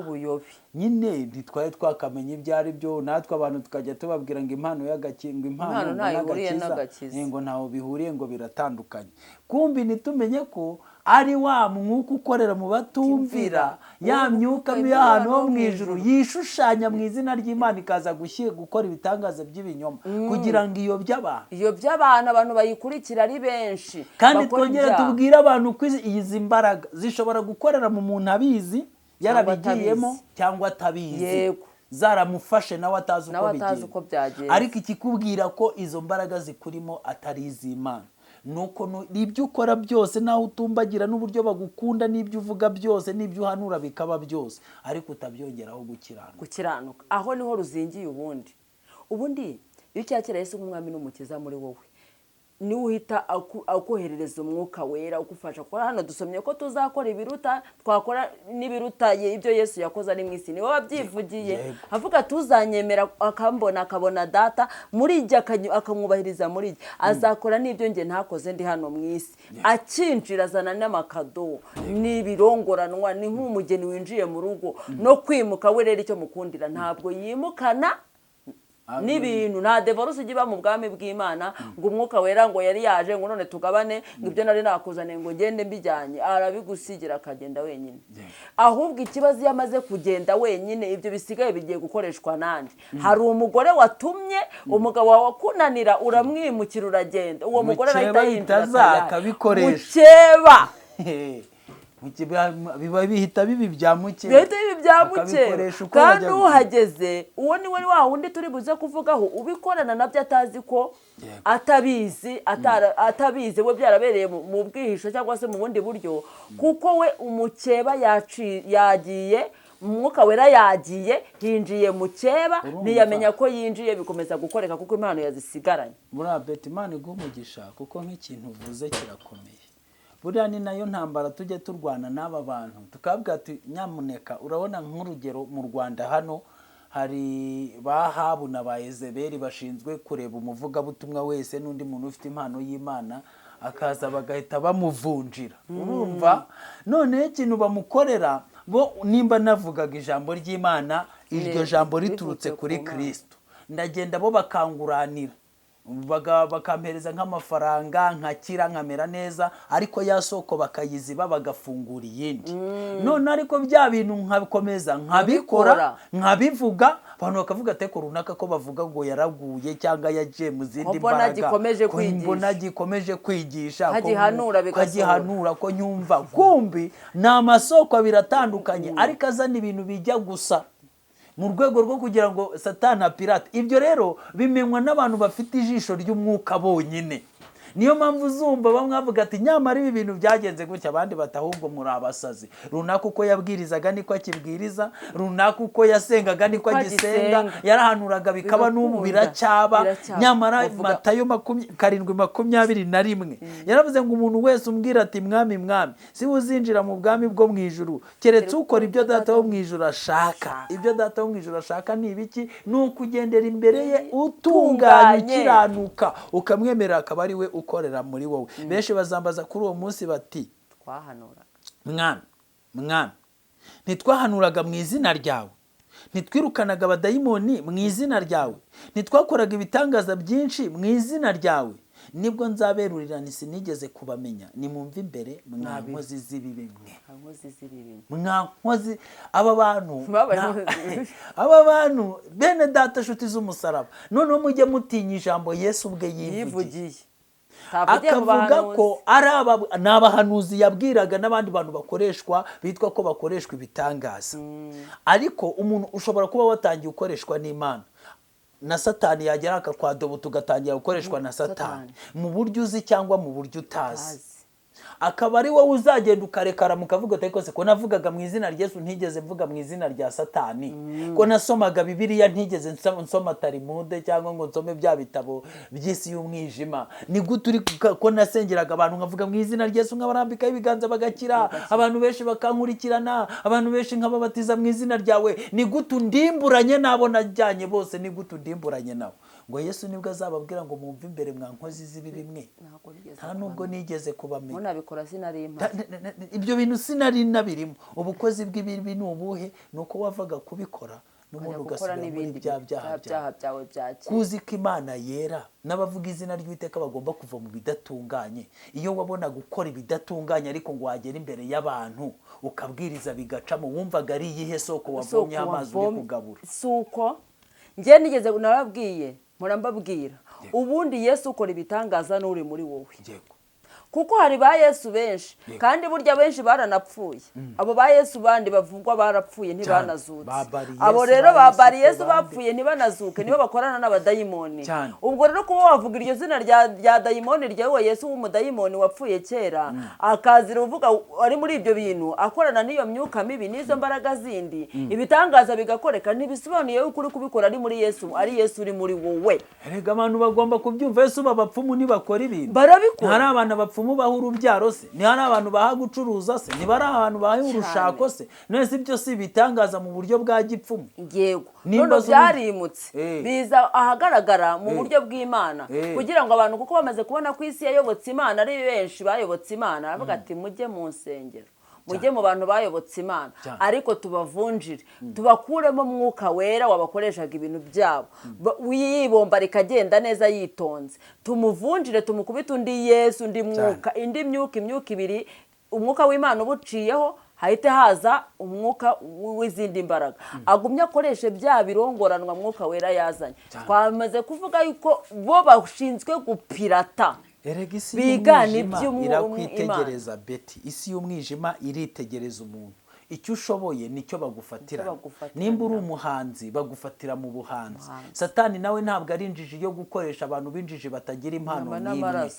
nyine ntitwari twakamenya ibyo ari byo natwe abantu tukajya tubabwira ngo impano y'agakingo impano n'agakiza ngo ntaho bihuriye ngo biratandukanye. Kumbi nitumenye ko ari wa mwuka ukorera mu batumvira ya myuka y'ahantu ho mu ijuru yishushanya mu izina ry'Imana ikaza gukora ibitangaza by'ibinyoma kugira ngo iyobye abantu bayikurikira ari benshi. Kandi twongere tubwire abantu ko izi mbaraga zishobora gukorera mu muntu abizi yarabigiyemo cyangwa atabizi zaramufashe nawe atazi uko byagenze ariko ikikubwira ko izo mbaraga zikurimo atari iz'Imana nuko ibyo ukora byose naho utumbagira n'uburyo bagukunda n'ibyo uvuga byose n'ibyo uhanura bikaba byose ariko utabyongeraho gukiranuka aho niho ruzingiye ubundi iyo ucyakira Yesu nk'umwami n'umukiza muri wowe niwe uhita akoherereza umwuka wera ugufasha. Kuko hano dusomye ko tuzakora ibiruta, twakora n'ibiruta ibyo Yesu yakoze ari mu isi. Niwe wabyivugiye avuga tuzanyemera akambona akabona data muri jye akamwubahiriza muri jye, azakora n'ibyo njye ntakoze ndi hano mu isi. Akinjira azana n'amakado n'ibirongoranwa, ni nk'umugeni winjiye mu rugo. No kwimuka we rero icyo mukundira ntabwo yimukana n'ibintu, nta divorce igiba mu bwami bw'Imana ngo umwuka wera ngo yari yaje ngo none tugabane ngo ibyo nari nakuzaniye ngo ngende mbijyanye, arabigusigira akagenda wenyine. Ahubwo ikibazo iyo amaze kugenda wenyine, ibyo bisigaye bigiye gukoreshwa nande. Hari umugore watumye umugabo wawe akunanira, uramwimukira uragenda, uwo mugore arahita yinjira akabikoresha biba bihita bibi bya muke, kandi uhageze uwo ni we wa wundi turi buze kuvugaho ubikorana nabyo atazi ko atabizi we byarabereye mu bwihisho cyangwa se mu bundi buryo, kuko we umukeba yagiye, umwuka wera yagiye, hinjiye mu cyeba, ntiyamenya ko yinjiye, bikomeza gukoreka kuko impano yazisigaranye. muri abeti Imana igumugisha, kuko nk'ikintu uvuze kirakomeye. Buriya ni nayo ntambara tujye turwana n'aba bantu, tukabwira ati nyamuneka, urabona nk'urugero mu Rwanda hano hari ba Ahabu na ba Yezebeli bashinzwe kureba umuvugabutumwa wese n'undi muntu ufite impano y'Imana, akaza bagahita bamuvunjira. Urumva none ikintu bamukorera bo, nimba navugaga ijambo ry'Imana, iryo jambo riturutse kuri Kristo, ndagenda bo bakanguranira, bakampereza nk'amafaranga, nkakira, nkamera neza, ariko ya soko bakayiziba bagafungura iyindi. None ariko bya bintu nkabikomeza nkabikora, nkabivuga, abantu bakavuga ateko runaka ko bavuga ngo yaraguye cyangwa yagiye mu zindi mbaraga, mbona gikomeje kwigisha, kagihanura ko nyumva. Kumbi ni amasoko abiri atandukanye, ariko azana ibintu bijya gusa mu rwego rwo kugira ngo Satani apirate. Ibyo rero bimenywa n'abantu bafite ijisho ry'umwuka bonyine. Niyo mpamvu uzumva bamwe bavuga ati nyamara ibi bintu byagenze gutya, abandi batahubwo muri abasazi. Runaka uko yabwirizaga niko akibwiriza, runaka uko yasengaga niko agisenga, yarahanuraga bikaba n'ubu biracyaba. Nyamara Matayo 7:21 yaravuze ngo umuntu wese umbwira ati mwami mwami, si uzinjira mu bwami bwo mu ijuru keretse ukora ibyo data wo mu ijuru ashaka. Ibyo data wo mu ijuru ashaka ni ibiki? Ni ukugendera imbere ye utunganye, ukiranuka, ukamwemerera akaba ari we ukorera muri wowe. Benshi bazambaza kuri uwo munsi bati twahanuraga mwami, ntitwahanuraga mu izina ryawe, ntitwirukanaga abadayimoni mu izina ryawe, ntitwakoraga ibitangaza byinshi mu izina ryawe? Nibwo nzaberurira nti sinigeze kubamenya, nimumve imbere mwa nkozi z'ibibi mwe. Aba bantu bene data nshuti z'umusaraba, noneho mujye mutinya ijambo Yesu ubwe yivugiye, akavuga ko ari abahanuzi yabwiraga n'abandi bantu bakoreshwa, bitwa ko bakoreshwa ibitangaza. Ariko umuntu ushobora kuba watangiye ukoreshwa n'Imana, na Satani yagera akakwadobo tugatangira gukoreshwa na Satani mu buryo uzi cyangwa mu buryo utazi. Akaba ari wowe uzagenda ukarekara mukavuga ati kose ko navugaga mu izina rya Yesu ntigeze mvuga mu izina rya Satani, ko nasomaga Bibiliya ntigeze nsoma Talimude cyangwa ngo nsome bya bitabo by'isi y'umwijima. Ni gute uri ko nasengeraga abantu nkavuga mu izina rya Yesu, nkabarambika ibiganza bagakira, abantu benshi bakankurikirana, abantu benshi nkababatiza mu izina ryawe? Ni gute undimburanye nabo najyanye bose? Ni gute undimburanye nabo? Ngo Yesu nibwo azababwira ngo mumve imbere mwa nkozi z'ibibi mwe, nta nubwo nigeze kubamenya. Ibyo bintu sinari nabirimo. Ubukozi bw'ibibi ni ubuhe? Nuko wavaga kubikora n'umuntu ugasubira muri bya byaha byawe. Kuzi ko Imana yera, n'abavuga izina ry'Uwiteka bagomba kuva mu bidatunganye. Iyo wabona gukora ibidatunganye ariko ngo wagera imbere y'abantu ukabwiriza bigacamo, wumvaga ari iyihe soko wavomye amazi uri kugabura? Suko njye nigeze narabwiye, murambabwira ubundi Yesu ukora ibitangaza n'uri muri wowe. kuko hari ba Yesu benshi kandi burya benshi baranapfuye. Abo ba Yesu bandi bavugwa barapfuye ntibanazutse. Abo rero babari Yesu bapfuye ntibanazuke nibo bakorana n'abadayimoni. Ubwo rero kuba wavuga iryo zina rya dayimoni ryawe Yesu w'umudayimoni wapfuye kera akazira uvuga ari muri ibyo bintu akorana n'iyo myuka mibi n'izo mbaraga zindi ibitangaza bigakoreka ntibisobanuye yuko uri kubikora ari muri Yesu, ari Yesu uri muri wowe. Erega abantu bagomba kubyumva. Yesu babapfumu ntibakora ibintu barabikora. Hari abantu bapfumu baha urubyaro se, ni hari abantu baha gucuruza se, ni bari abantu baha urushako se, nese ibyo si bitangaza mu buryo bwa gipfumu. Yego none byarimutse biza ahagaragara mu buryo bw'Imana kugira ngo abantu kuko bamaze kubona ko isi yayobotse Imana ari benshi bayobotse Imana aravuga ati mujye mu nsengero mujye mu bantu bayobotse Imana ariko tubavunjire tubakuremo mwuka wera wabakoreshaga ibintu byabo wiyibomba rikagenda neza yitonze tumuvunjire tumukubita undi Yesu undi mwuka indi myuka ibiri umwuka w'Imana ubuciyeho hahite haza umwuka w'izindi mbaraga agumye akoreshe bya birongoranwa mwuka wera yazanye. Twamaze kuvuga yuko bo bashinzwe gupirata. Erega isi y'umwijima irakwitegereza Betty, isi y'umwijima iritegereza umuntu. Icyo ushoboye nicyo bagufatira. Nimba uri umuhanzi bagufatira mu buhanzi. Satani nawe ntabwo ari injiji yo gukoresha abantu b'injiji batagira impano n'imwe.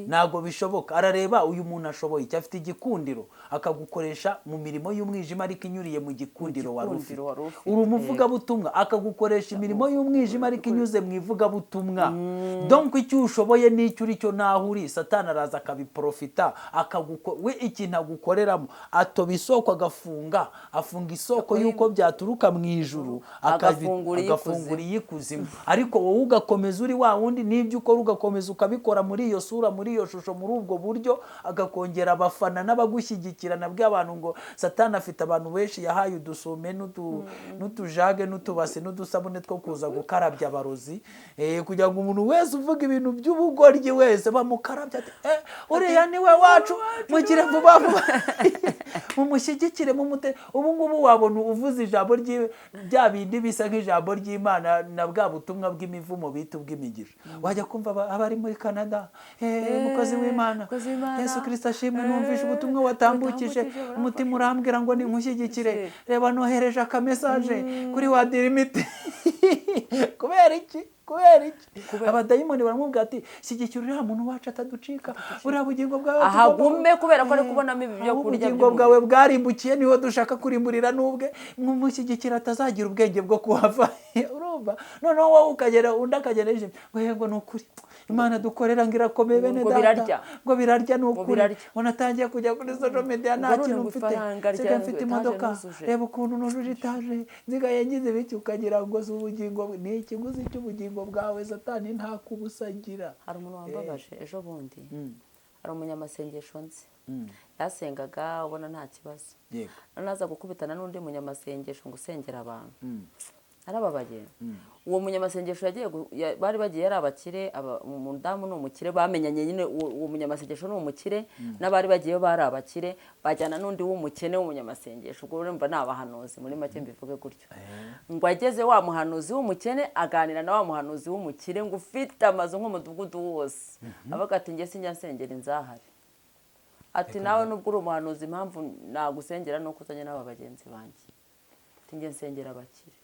Ntabwo bishoboka. Arareba uyu muntu ashoboye icyo afite igikundiro akagukoresha mu mirimo y'umwijima ariko inyuriye mu gikundiro wari ufite. Uri umuvugabutumwa akagukoresha imirimo y'umwijima ariko inyuze mu ivugabutumwa. Donc icyo ushoboye n'icyo uri cyo naho uri Satani araza akabiprofita we ikintu agukoreramo atoba isoko agafunga isoko yuko byaturuka mu ijuru agafungura iyikuzimu ariko wowe ugakomeza uri wa wundi n'ibyo ukora ugakomeza ukabikora muri iyo sura muri iyo shusho muri ubwo buryo agakongera abafana n'abagushyigikira nabwo abantu ngo Satani afite abantu benshi yahaye udusume n'utujage n'utubase n'udusabune two kuza gukarabya abarozi kugira ngo umuntu wese uvuga ibintu by'ubugoryi wese bamukarabya ati uriya niwe wacu mugire vuba vuba mumushyigikire ubu ngubu wabona uvuze ijambo rya bindi bisa nk'ijambo ry'Imana na bwa butumwa bw'imivumo bita ubw'imigisha wajya kumva abari muri Canada umukozi w'Imana Yesu Kristo ashimwe numvishe ubutumwa watambukije umutima urambwira ngo ninkushyigikire reba nohereje akamesaje kuri wadirimite kubera iki abadayimoni baramubwira ati shyigikira uriya muntu wacu ataducika uriya bugingo bwawe ahagume kubera ko ari kubonamo ibyo kurya ubugingo bwawe bwarimbukiye niho dushaka kurimburira n'ubwe mumushyigikira atazagira ubwenge bwo kuhava urumva noneho wowe ukagera undi akagera ngo yego ni ukuri Imana dukorera ngo irakomeye bene data ngo birarya ni ukuri unatangiye kujya kuri social media nta kintu mfite imodoka reba ukuntu nujuje itaje nzigaye ngize biki ukagira ngo si ubugingo ni ikiguzi cy'ubugingo bwawe Satani nta kubusagira. Hari umuntu wambabaje ejo bundi hari umunyamasengesho nzi yasengaga ubona nta kibazo naza gukubitana n'undi munyamasengesho ngo usengera abantu arababaye. Uwo munyamasengesho yagiye bari bagiye yari abakire umudamu n'umukire bamenyanye nyine uwo munyamasengesho n'umukire n'abari bagiye bari abakire bajyana n'undi w'umukene w'umunyamasengesho ubwo urumva nabahanuzi muri make mbivuge gutyo ngo ageze wa muhanuzi w'umukene aganira na wa muhanuzi w'umukire ngo ufite amazu nk'umudugudu wose avuga ati nge sinjya nsengera inzahari ati nawe nubwo uri umuhanuzi impamvu nagusengera nuko uzanye n'aba bagenzi banjye ati nge nsengera abakire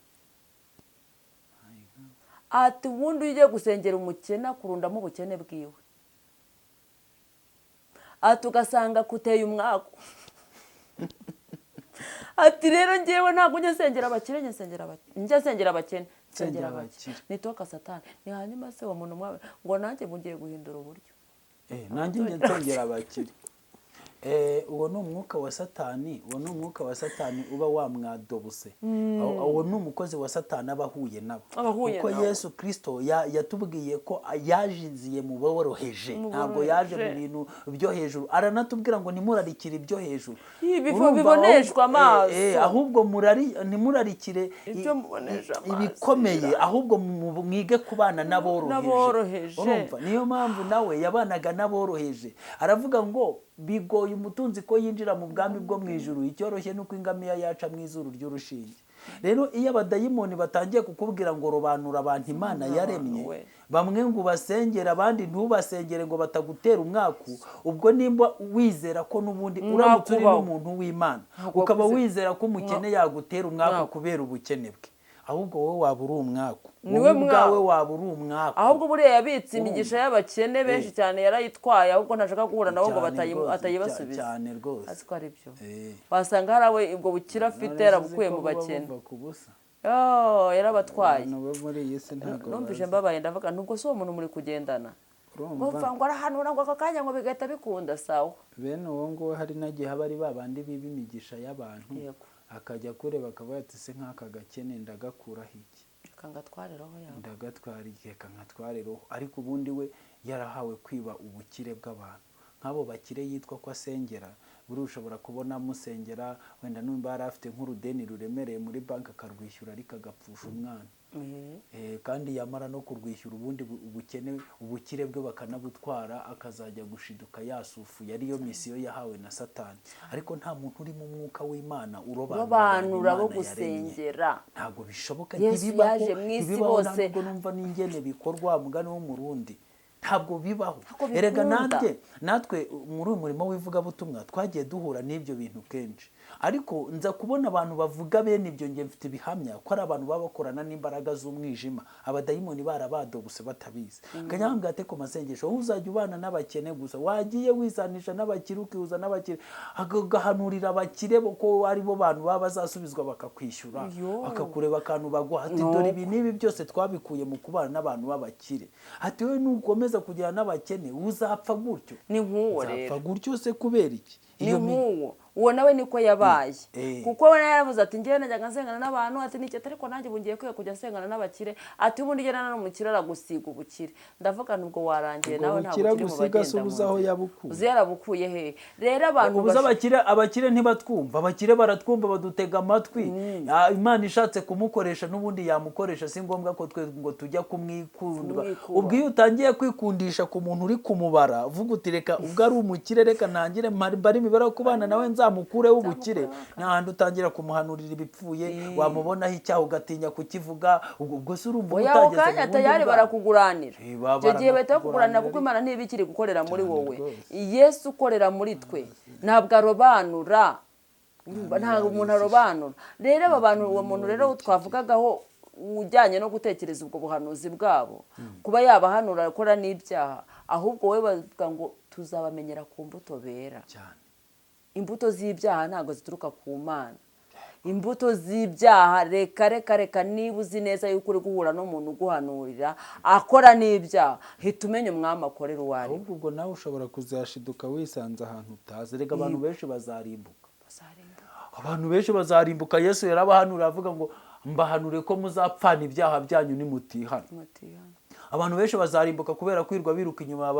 ati ubundi ugiye gusengera umukene akurundamo ubukene bwiwe ati ugasanga kuteye umwaku ati rero ngewe ntabwo njya nsengera abakire njya nsengera abakene nsengera abakire nitoka Satani ni hanyuma se wa muntu mwawe ngo nanjye mugiye guhindura uburyo nanjye njya nsengera abakire uwo ni umwuka wa Satani uba wamwadobuse uwo ni umukozi wa Satani aba ahuye nabo kuko Yesu Kristo yatubwiye ko yajiziye mu boroheje ntabwo yaje mu bintu byo hejuru aranatubwira ngo nimurarikire ibyo hejuru biboneshwa amaso ahubwo nimurarikire ibikomeye ahubwo mwige kubana n'aboroheje urumva niyo mpamvu nawe yabanaga n'aboroheje aravuga ngo bigoye umutunzi ko yinjira mu bwami bwo mu ijuru icyoroshye nuko ingamiya yaca mu izuru ry'urushinge rero iyo abadayimoni batangiye kukubwira ngo robanura abantu Imana yaremye, bamwe ngo basengera abandi ntubasengere ngo batagutera umwaku, ubwo nimba wizera ko n'ubundi uramutse uri n'umuntu w'Imana ukaba wizera ko umukene yagutera umwaku kubera ubukene bwe, ahubwo wowe waba uri umwaku, wowe ubwawe waba uri umwaku. Ahubwo buriya yabitse imigisha y'abakene benshi cyane yarayitwaye, ahubwo ntashaka guhura nabo ngo atayibasubiza cyane rwose. azi ko ari byo wasanga hari awe ubwo bukira afite yarabukuye mu bakene, yarabatwaye. Numvise mbabaye ndavuga nubwo si uwo muntu muri kugendana bumva ngo arahanura ngo aka kanya ngo bigahita bikunda sawa. Bene uwo nguwo hari nagihe haba ari babandi biba imigisha y'abantu, akajya kureba akavuga ati se nk'aka gakene ndagakuraho iki, kangatwariraho yawe ndagatwara iki, kangatwariraho. Ariko ubundi we yarahawe kwiba ubukire bw'abantu. Nk'abo bakire yitwa ko asengera, buri ushobora kubona musengera wenda numva yari afite nk'urudeni ruremereye muri banki akarwishyura ariko agapfusha umwana, kandi yamara no kurwishyura ubundi ubukire bwe bakanabutwara akazajya gushiduka yasufuye. Ariyo misiyo yahawe na Satani. Ariko nta muntu uri mu mwuka w'Imana urobanura bo gusengera, ntabwo bishoboka. Ntibibaho ntabwo numva n'ingene bikorwa mugani wo mu Rundi, ntabwo bibaho. Erega natwe muri uyu murimo w'ivugabutumwa twagiye duhura n'ibyo bintu kenshi, ariko nza kubona abantu bavuga bene ibyo, nge mfite ibihamya ko ari abantu baba bakorana n'imbaraga z'umwijima, abadayimoni barabadoguse batabizi. Kanyanga ate ku masengesho uzajya ubana n'abakene gusa, wagiye wisanisha n'abakire ukihuza n'abakire, agahanurira abakire ko ari bo bantu baba bazasubizwa bakakwishyura, bakakureba akantu baguha ati dore ibi n'ibi byose twabikuye mu kubana n'abantu b'abakire. Ati we nukomeza kugira n'abakene uzapfa gutyo. Ni nk'uwo rero uzapfa gutyo se kubera iki? Ni nk'uwo uwo nawe niko yabaye, kuko we yaravuze ati njyewe najyaga nsengana n'abantu, ati nicyo ariko nanjye bungiye kujya nsengana n'abakire, ati ubundi njyana n'umukire aragusiga ubukire. Ndavuga nubwo warangiye nawe ntabwo ukiri mu bagenda uzi yarabukuye he. Rero abantu abakire ntibatwumva, abakire baratwumva badutega amatwi. Imana ishatse kumukoresha n'ubundi yamukoresha, si ngombwa ko twe ngo tujya kumwikunda. Ubwo iyo utangiye kwikundisha ku muntu uri kumubara uvuga uti reka ubwo ari umukire reka ntangire mbari imibare yo kubana nawe nzamukureho ubukire, n'ahandi utangira kumuhanurira ibipfuye, wamubonaho icyaha ugatinya kukivuga, ubwo se urumva utageze mu kanya tayari barakuguranira. Icyo gihe bahita bakuguranira kuko Imana ntibikiri gukorera muri wowe. Yesu ukorera muri twe ntabwo arobanura, ntabwo umuntu arobanura. Rero aba bantu, uwo muntu rero twavugagaho ujyanye no gutekereza ubwo buhanuzi bwabo, kuba yabahanura akora n'ibyaha, ahubwo wowe bavuga ngo tuzabamenyera ku mbuto bera. Imbuto z'ibyaha ntabwo zituruka ku Mana. Imbuto z'ibyaha reka niba uzi neza yuko uri guhura n'umuntu uguhanurira akora n'ibyaha, hita umenya umwami akorera uwo ari we. Ahubwo ubwo nawe ushobora kuzashiduka wisanze ahantu utazi. Rega abantu benshi bazarimbuka, abantu benshi bazarimbuka. Yesu yarabahanura avuga ngo mbahanure ko muzapfana ibyaha byanyu nimutihana. Abantu benshi bazarimbuka kubera kwirwa biruka inyuma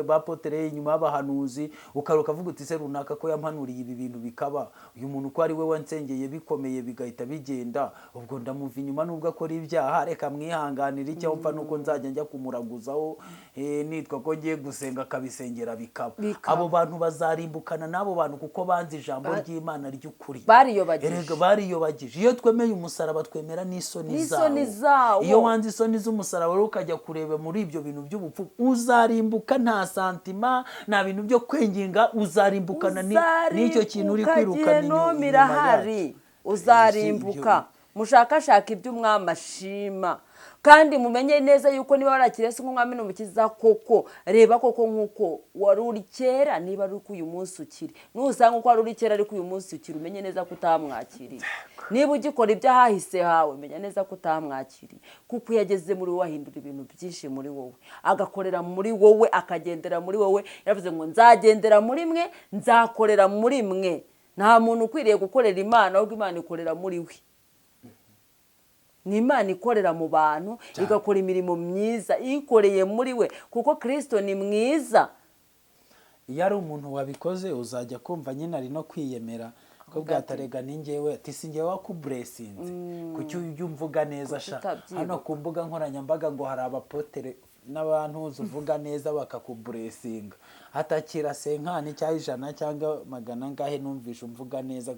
bapotere inyuma y'abahanuzi, ukaruka avuga uti se runaka ko yampanuriye ibi bintu bikaba, uyu muntu ko ari we wansengeye bikomeye bigahita bigenda, ubwo ndamuva inyuma nubwo akora ibyaha, reka mwihanganira icyo mpfa nuko nzajya njya kumuraguzaho nitwa ko ngiye gusenga akabisengera bikaba. Abo bantu bazarimbukana n'abo bantu kuko banze ijambo ry'Imana ry'ukuri, bariyobagije. Iyo twemeye umusaraba twemera n'isoni zawo. Iyo wanze isoni z'umusaraba rero ukajya kureba muri ibyo bintu by'ubupfu, uzarimbuka. Nta santima, nta bintu byo kwenginga, uzarimbukana n'icyo kintu uri kwirukana inyuma yawe. Uzarimbuka. Mushakashaka iby'umwami ashima, kandi mumenye neza yuko niba warakirese nk'umwami n'umukiza koko, reba koko nk'uko wari uri kera, niba ari uko uyu munsi ukiri. Nusanga uko wari uri kera ariko uyu munsi ukiri, umenye neza ko utamwakiriye. Niba ugikora ibyahahise hawe, menya neza ko utamwakiriye, kuko yageze muri wowe ahindura ibintu byinshi muri wowe, agakorera muri wowe, akagendera muri wowe. Yaravuze ngo nzagendera muri mwe, nzakorera muri mwe. Nta muntu ukwiriye gukorera Imana, ahubwo Imana ikorera muri we. Ni Imana ikorera mu bantu, igakora imirimo myiza ikoreye muri we, kuko Kristo ni mwiza. Iyo ari umuntu wabikoze uzajya kumva nyine ari no kwiyemera ko bwatarega ningewe ati singewe wakuburesinze kuki ujya umvuga neza sha. Hano ku mbuga nkoranyambaga ngo hari abapotere n'abantu uvuga neza bakakuburesinga, hatakira senkani cyangwa 100 cyangwa magana ngahe numvisha umvuga neza.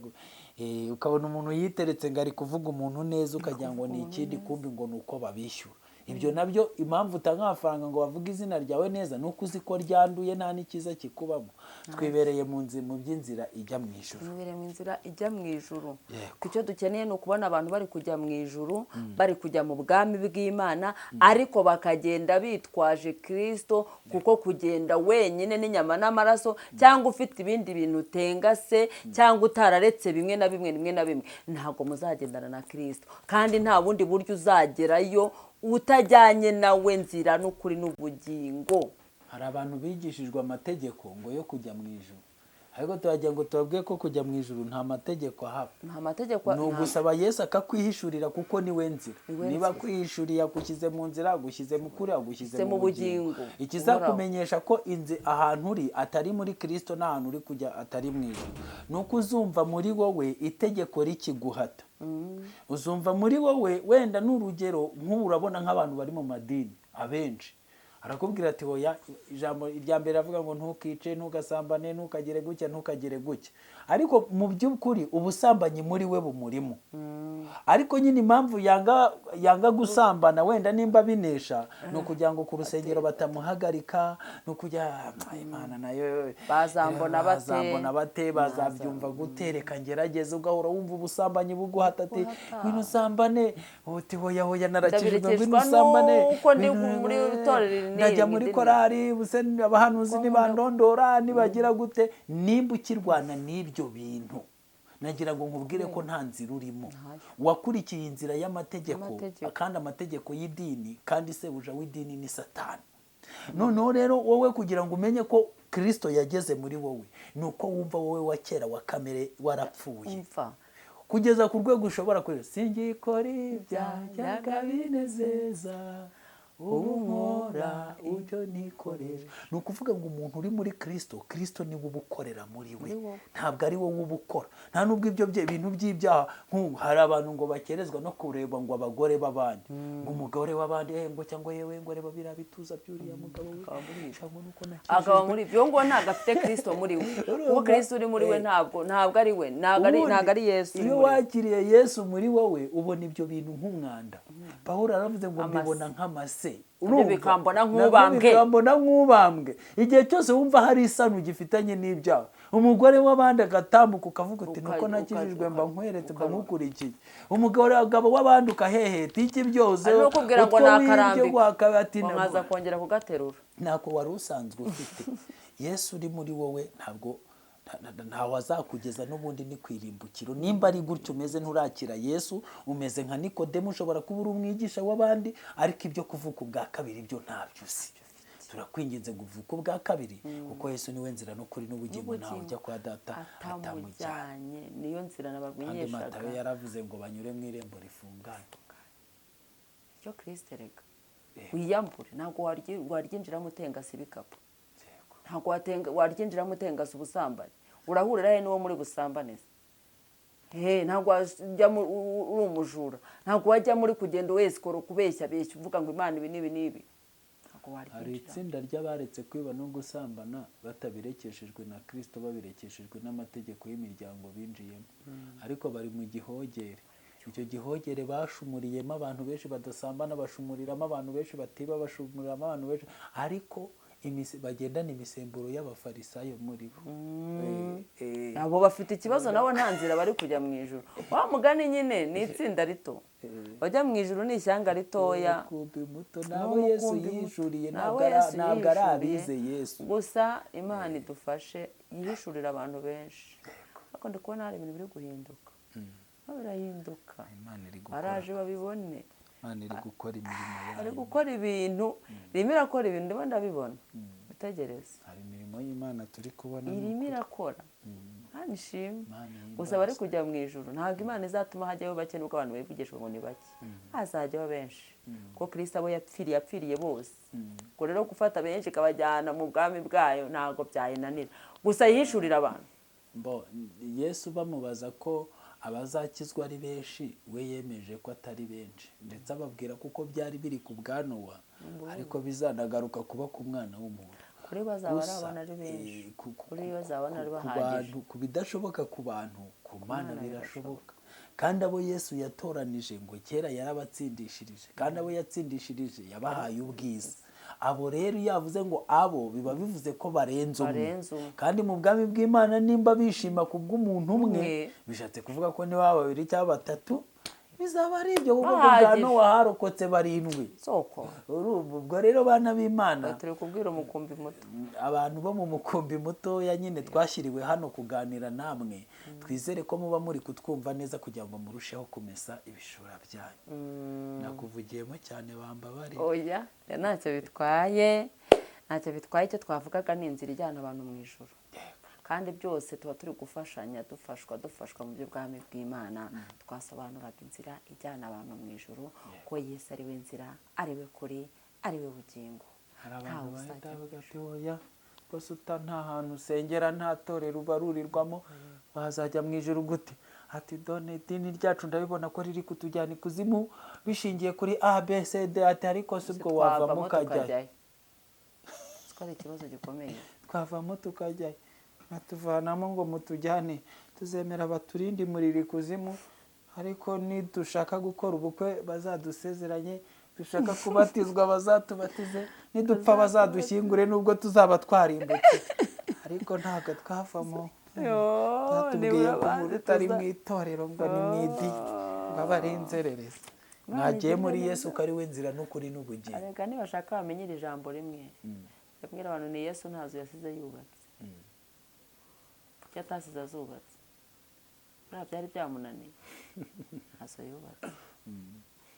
ukabona umuntu yiteretse ngo ari kuvuga umuntu neza ukagira ngo ni ikindi, kumbi ngo ni uko babishyura. Ibyo nabyo impamvu utanga amafaranga ngo bavuge izina ryawe neza ni uko uzi ko ryanduye nta n'ikiza kikubamo. Twibereye mu by'inzira ijya mu ijuru. Twibereye mu nzira ijya mu ijuru. Icyo dukeneye ni ukubona abantu bari kujya mu ijuru, bari kujya mu bwami bw'Imana, ariko bakagenda bitwaje Kristo, kuko kugenda wenyine n'inyama n'amaraso, cyangwa ufite ibindi bintu utengase, cyangwa utararetse bimwe na bimwe ntabwo muzagendana na Kristo, kandi nta bundi buryo uzagerayo utajyanye nawe nzira n'ukuri n'ubugingo. Hari abantu bigishijwe amategeko ngo yo kujya mu ijuru, ariko turagira ngo tubabwiye ko kujya mu ijuru nta mategeko ahaba. Nta mategeko. Ni ugusaba Yesu akakwihishurira, kuko niwe nzira. Niba kwihishuriye agushyize mu nzira, agushyize mu kuri, agushyize mu bugingo. Ikizakumenyesha ko ahantu uri atari muri Kristo, n'ahantu uri kujya atari mu ijuru, ni uko uzumva muri wowe itegeko rikiguhata. Uzumva muri wowe, wenda n'urugero nk'ubu urabona nk'abantu bari mu madini abenshi, arakubwira ati hoya, ijambo irya mbere avuga ngo ntukice, ntugasambane, ntukagire gutya, ntukagire gutya, ariko mu by'ukuri ubusambanyi muri we bumurimo. Ariko nyine impamvu yanga gusambana, wenda nimba binesha, ni ukugira ngo ku rusengero batamuhagarika, ni ukujya Imana nayo bazambona bate, bazabyumva gute, reka ngerageze. Ugahora wumva ubusambanyi buguhata, ati ngwino usambane, uti hoya narakijijwe, ngwino usambane, najya muri korari, abahanuzi nibandondora, nibagira gute. Nimba ukirwana n'ibyo bintu, nagira ngo nkubwire ko nta nzira urimo, wakurikiye inzira y'amategeko, kandi amategeko y'idini, kandi sebuja w'idini ni Satani. Noneho rero wowe kugira ngo umenye ko Kristo yageze muri wowe, ni uko wumva wowe wa kera wa kamere warapfuye, kugeza ku rwego ushobora kurira singikora ibyajyaga binezeza, ubu nkora ibyo nikoresha. Ni ukuvuga ngo umuntu uri muri Kristo, Kristo niwe ubukorera muri we, ntabwo ari wowe ubukora. Nta nubwo ibyo bintu by'ibyaha, hari abantu ngo bakerezwa no kureba ngo abagore b'abandi, ngo umugore w'abandi ngo cyangwa yewe ngo reba biriya bituza by'uriya mugabo akaba muri ibyo ngo ntabwo afite Kristo muri we. Uwo Kristo uri muri we ntabwo ari we, ntabwo ari Yesu. Iyo wakiriye Yesu muri wowe, ubona ibyo bintu nk'umwanda. Pawulo aravuze ngo mbibona nk'amase, bikambona nk'ubambwe. Igihe cyose wumva hari isano gifitanye n'ibyaha, umugore w'abandi agatambuka ukavuga uti nuko nakijijwe mba nkweretse mba nkukurikiye. Umugabo w'abandi ukaheheta iki byose, ari ukubwira ngo nakarambika nkaza kongera kugaterura. Ntako wari usanzwe ufite. Yesu uri muri wowe ntawe azakugeza n'ubundi ni kwirimbukiro. Nimba ari gutyo umeze nturakira Yesu, umeze nka Nikodemu, ushobora kuba uri umwigisha w'abandi, ariko ibyo kuvuka ubwa kabiri byo ntabyo uzi. Turakwinginze ngo uvuke ubwa kabiri, kuko Yesu niwe nzira n'ukuri n'ubugingo, ntawe ujya kwa Data atamujyanye. Niyo nzira nabamenyeshaga. Kandi Matayo yaravuze ngo banyure mu irembo rifunganye. Icyo Kristo rega wiyambure, ntabwo waryinjiramo utengase ibikapu, ntabwo waryinjiramo utengase ubusambanyi. Urahurira he n'uwo muri busambane? Ntabwo wajya uri umujura, ntabwo wajya muri kugenda wesikoro kubeshya uvuga ngo Imana ibi n'ibi n'ibi. Hari itsinda ry'abaretse kwiba no gusambana batabirekeshejwe na Kristo, babirekeshejwe n'amategeko y'imiryango binjiyemo, ariko bari mu gihogere. Icyo gihogere bashumuriyemo abantu benshi badasambana, bashumuriramo abantu benshi batiba, bashumuriramo abantu benshi, ariko bagendana imisemburo y'abafarisayo muri bo. Abo bafite ikibazo nabo nta nzira bari kujya mu ijuru. Wa mugani nyine ni itsinda rito, bajya mu ijuru ni ishyanga ritoya. Nabo Yesu yishuriye, ntabwo ari abize Yesu gusa. Imana idufashe yihishurira abantu benshi, ariko ndi kubona hari ibintu biri guhinduka, birahinduka, araje babibone. Iri gukora imirimo yayo, ari gukora ibintu, irimo irakora ibintu, ndimo ndabibona. Bitegereze, hari imirimo y'Imana turi kubona irimo irakora. Imana ishimwe. Gusa bari kujya mu ijuru, ntabwo Imana izatuma hajyayo bake nubwo abantu bivugishwa ngo ni bake, hazajyaho benshi, kuko Kristo abo yapfiriye bose. Ubwo rero gufata benshi ikabajyana mu bwami bwayo ntabwo byayinanira, gusa yihishurira abantu. Yesu bamubaza ko abazakizwa ari benshi, we yemeje ko atari benshi, ndetse ababwira kuko byari biri ku bwa Nowa, ariko bizanagaruka kuba ku mwana w'umuntu. Kuri bazaba ari abana ari benshi, kuri bazabana ari bahagije. Ku bidashoboka ku bantu, ku ku mana birashoboka. Kandi abo Yesu yatoranije ngo kera yarabatsindishirije, kandi abo yatsindishirije yabahaye ubwiza. Abo rero iyo yavuze ngo abo, biba bivuze ko barenze umwe. Kandi mu bwami bw'Imana nimba bishima kubw'umuntu umwe, bishatse kuvuga ko ni baba babiri cyangwa batatu bizaba ari ibyo, kuko bwa Nowa harokotse 7. soko ubwo rero bana b'Imana, turi kubwira umukumbi muto, abantu bo mu mukumbi mutoya nyine twashyiriwe hano kuganira namwe, twizere ko muba muri kutwumva neza kugira ngo murusheho kumesa ibishura byanyu. Nakuvugiyemo cyane, bambabari. oya ntacyo bitwaye, ntacyo bitwaye. Icyo twavugaga ni inzira ijyana abantu mu ijuru, kandi byose tuba turi gufashanya, dufashwa mu by'ubwami bw'Imana. Twasobanuraga inzira ijyana abantu mu ijuru, ko Yesu ari we nzira, ari we kuri, ari we bugingo. Hari abantu bahita bavuga ati oya rwose nta hantu usengera, nta torero ubarurirwamo, wazajya mu ijuru gute? Ati done idini ryacu ndabibona ko riri kutujyana ikuzimu bishingiye kuri ABCD. Ati ariko si ubwo wavamo ukajyayo. Twari ikibazo gikomeye. Twavamo tukajyayo, natuvanamo ngo mutujyane, tuzemera baturinde muriri kuzimu, ariko nidushaka gukora ubukwe bazadusezeranye, dushaka kubatizwa bazatubatize, nidupfa bazadushyingure nubwo tuzaba twarimbutse, ariko ntabwo twavamo. Batubwiye ko utari mu itorero ngo ni mu idini, baba inzererezi. Mwagiye muri Yesu ko ari we nzira n'ukuri n'ubugingo. Arega nibashaka bamenyera ijambo rimwe, yabwira abantu ni Yesu ntazo yasize yubatse, yatasize azubatse, byari byamunaniye, ntazo yubatse.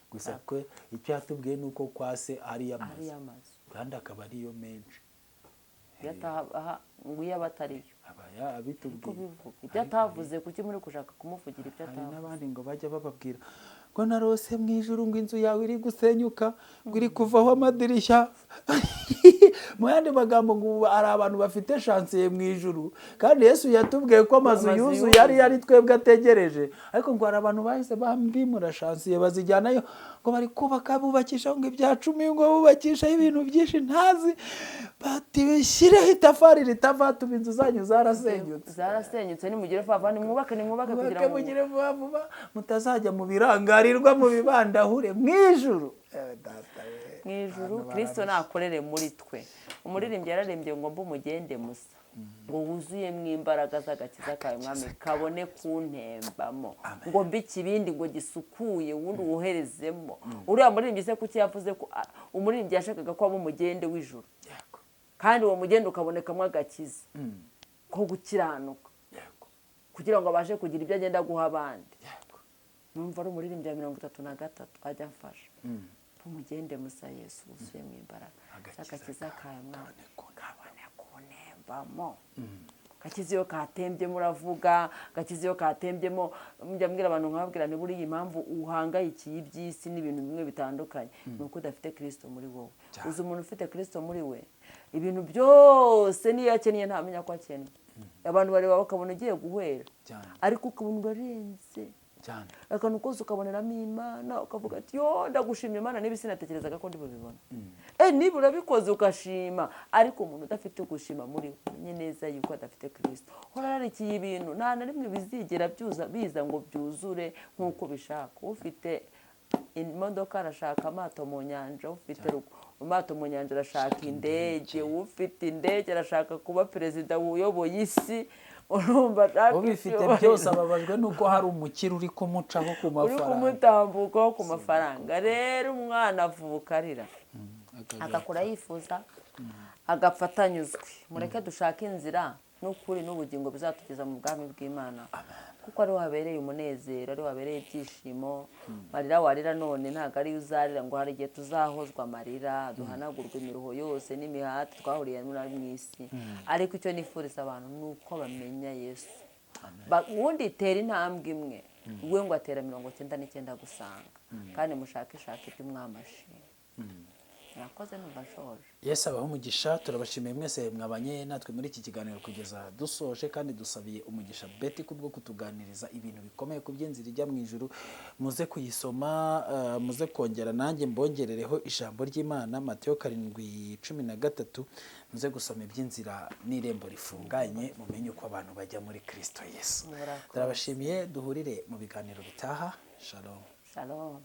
Gusa ko icyo yatubwiye ni uko kwa se ari amazu, kandi akaba ariyo menshi. ngo iyo abatariyo abitubwiye ibyo atavuze, kuki muri gushaka kumuvugira ibyo atavuze? N'abandi ngo bajya bababwira ngo narose mu ijuru ngo inzu yawe iri gusenyuka, ngo iri kuvaho amadirishya. Mu yandi magambo ngo hari abantu bafite shansiye mu ijuru, kandi Yesu yatubwiye ko amazu yuzuye yari twebwe ategereje, ariko ngo hari abantu bahise bambimura shansiye bazijyanayo, ngo bari kubaka bubakisha ngo ibya 10, ngo bubakisha ibintu byinshi ntazi, bati bishyireho itafari ritava, tuba inzu zanyu zarasenyutse, nimugire vuba nimwubake kugira ngo mugire vuba mutazajya mu birangarirwa, mu bibandahure mu ijuru. Mu ijuru Kristo nakorere muri twe. Umuririmbyi yararembye ngo mbe umugende musa, ngo wuzuyemo imbaraga z'agakiza kawe mwami, kabone kuntembamo, ngo mbe ikibindi ngo gisukuye wundi woherezemo. Uriya muririmbyi se kuki yavuze ko umuririmbyi yashakaga ko aba umugende w'ijuru, kandi uwo mugende ukabonekamo agakiza ko gukiranuka, kugira ngo abashe kugira ibyo agenda guha abandi. Numva ari umuririmbyi wa 33 ajya amfasha. Umugende musa Yesu wuzuyemo imbaraga z'agakiza kawe mwami, kabone kunembamo. Gakiza iyo katembye muravuga, gakiza iyo katembyemo mujya mbwira abantu nkababwira ni buri impamvu uhangayikiye iby'isi n'ibintu bimwe bitandukanye, nuko udafite Kristo muri wowe. Uzi umuntu ufite Kristo muri we, ibintu byose niyo akeneye ntamenya ko akeneye. Abantu bareba bakabona ugiye guhera, ariko ukabona urarenze cyane, akantu kose ukaboneramo Imana, ukavuga ati yo ndagushimye Imana, niba sinatekerezaga ko ndi bubibona. Niba urabikoze ukashima, ariko umuntu udafite gushima muri we neza yuko adafite Kristo, horarikiye ibintu nta na rimwe bizigera biza ngo byuzure nk'uko bishaka. Ufite imodoka arashaka amato mu nyanja, ufite amato mu nyanja arashaka indege, ufite indege arashaka kuba perezida uyoboye isi. Urumva ubifite byose ababajwe nuko hari umukiri uri kumucaho ku mafaranga, uri kumutambukaho ku mafaranga. Rero umwana avuka arira, agakura yifuza, agafatanyuzwe. Mureke dushaka inzira n'ukuri n'ubugingo bizatugeza mu bwami bw'Imana, kuko ari wabereye umunezero, ari wabereye ibyishimo. Marira warira none ntago ari uzarira, ngo hari igihe tuzahozwa amarira, duhanagurwa imiruho yose n'imihati twahuriye muri mw'isi. Ariko icyo nifuriza abantu nuko bamenya Yesu. Ubundi itera intambwe imwe, we ngo atera 99 gusanga, kandi mushakishaka ibyo mwamashije. murakoze numva nshoje. Yesu abaho umugisha, turabashimiye mwese mwabanye natwe muri iki kiganiro kugeza dusoje, kandi dusabiye umugisha Betty kubwo kutuganiriza ibintu bikomeye ku by'inzira ijya mu ijuru. Muze kuyisoma, muze kongera nanjye mbongerereho ijambo ry'Imana Mateyo 7:13, muze gusoma iby'inzira n'irembo rifunganye, mumenye uko abantu bajya muri Kristo Yesu. Turabashimiye, duhurire mu biganiro bitaha. Shalom. Shalom.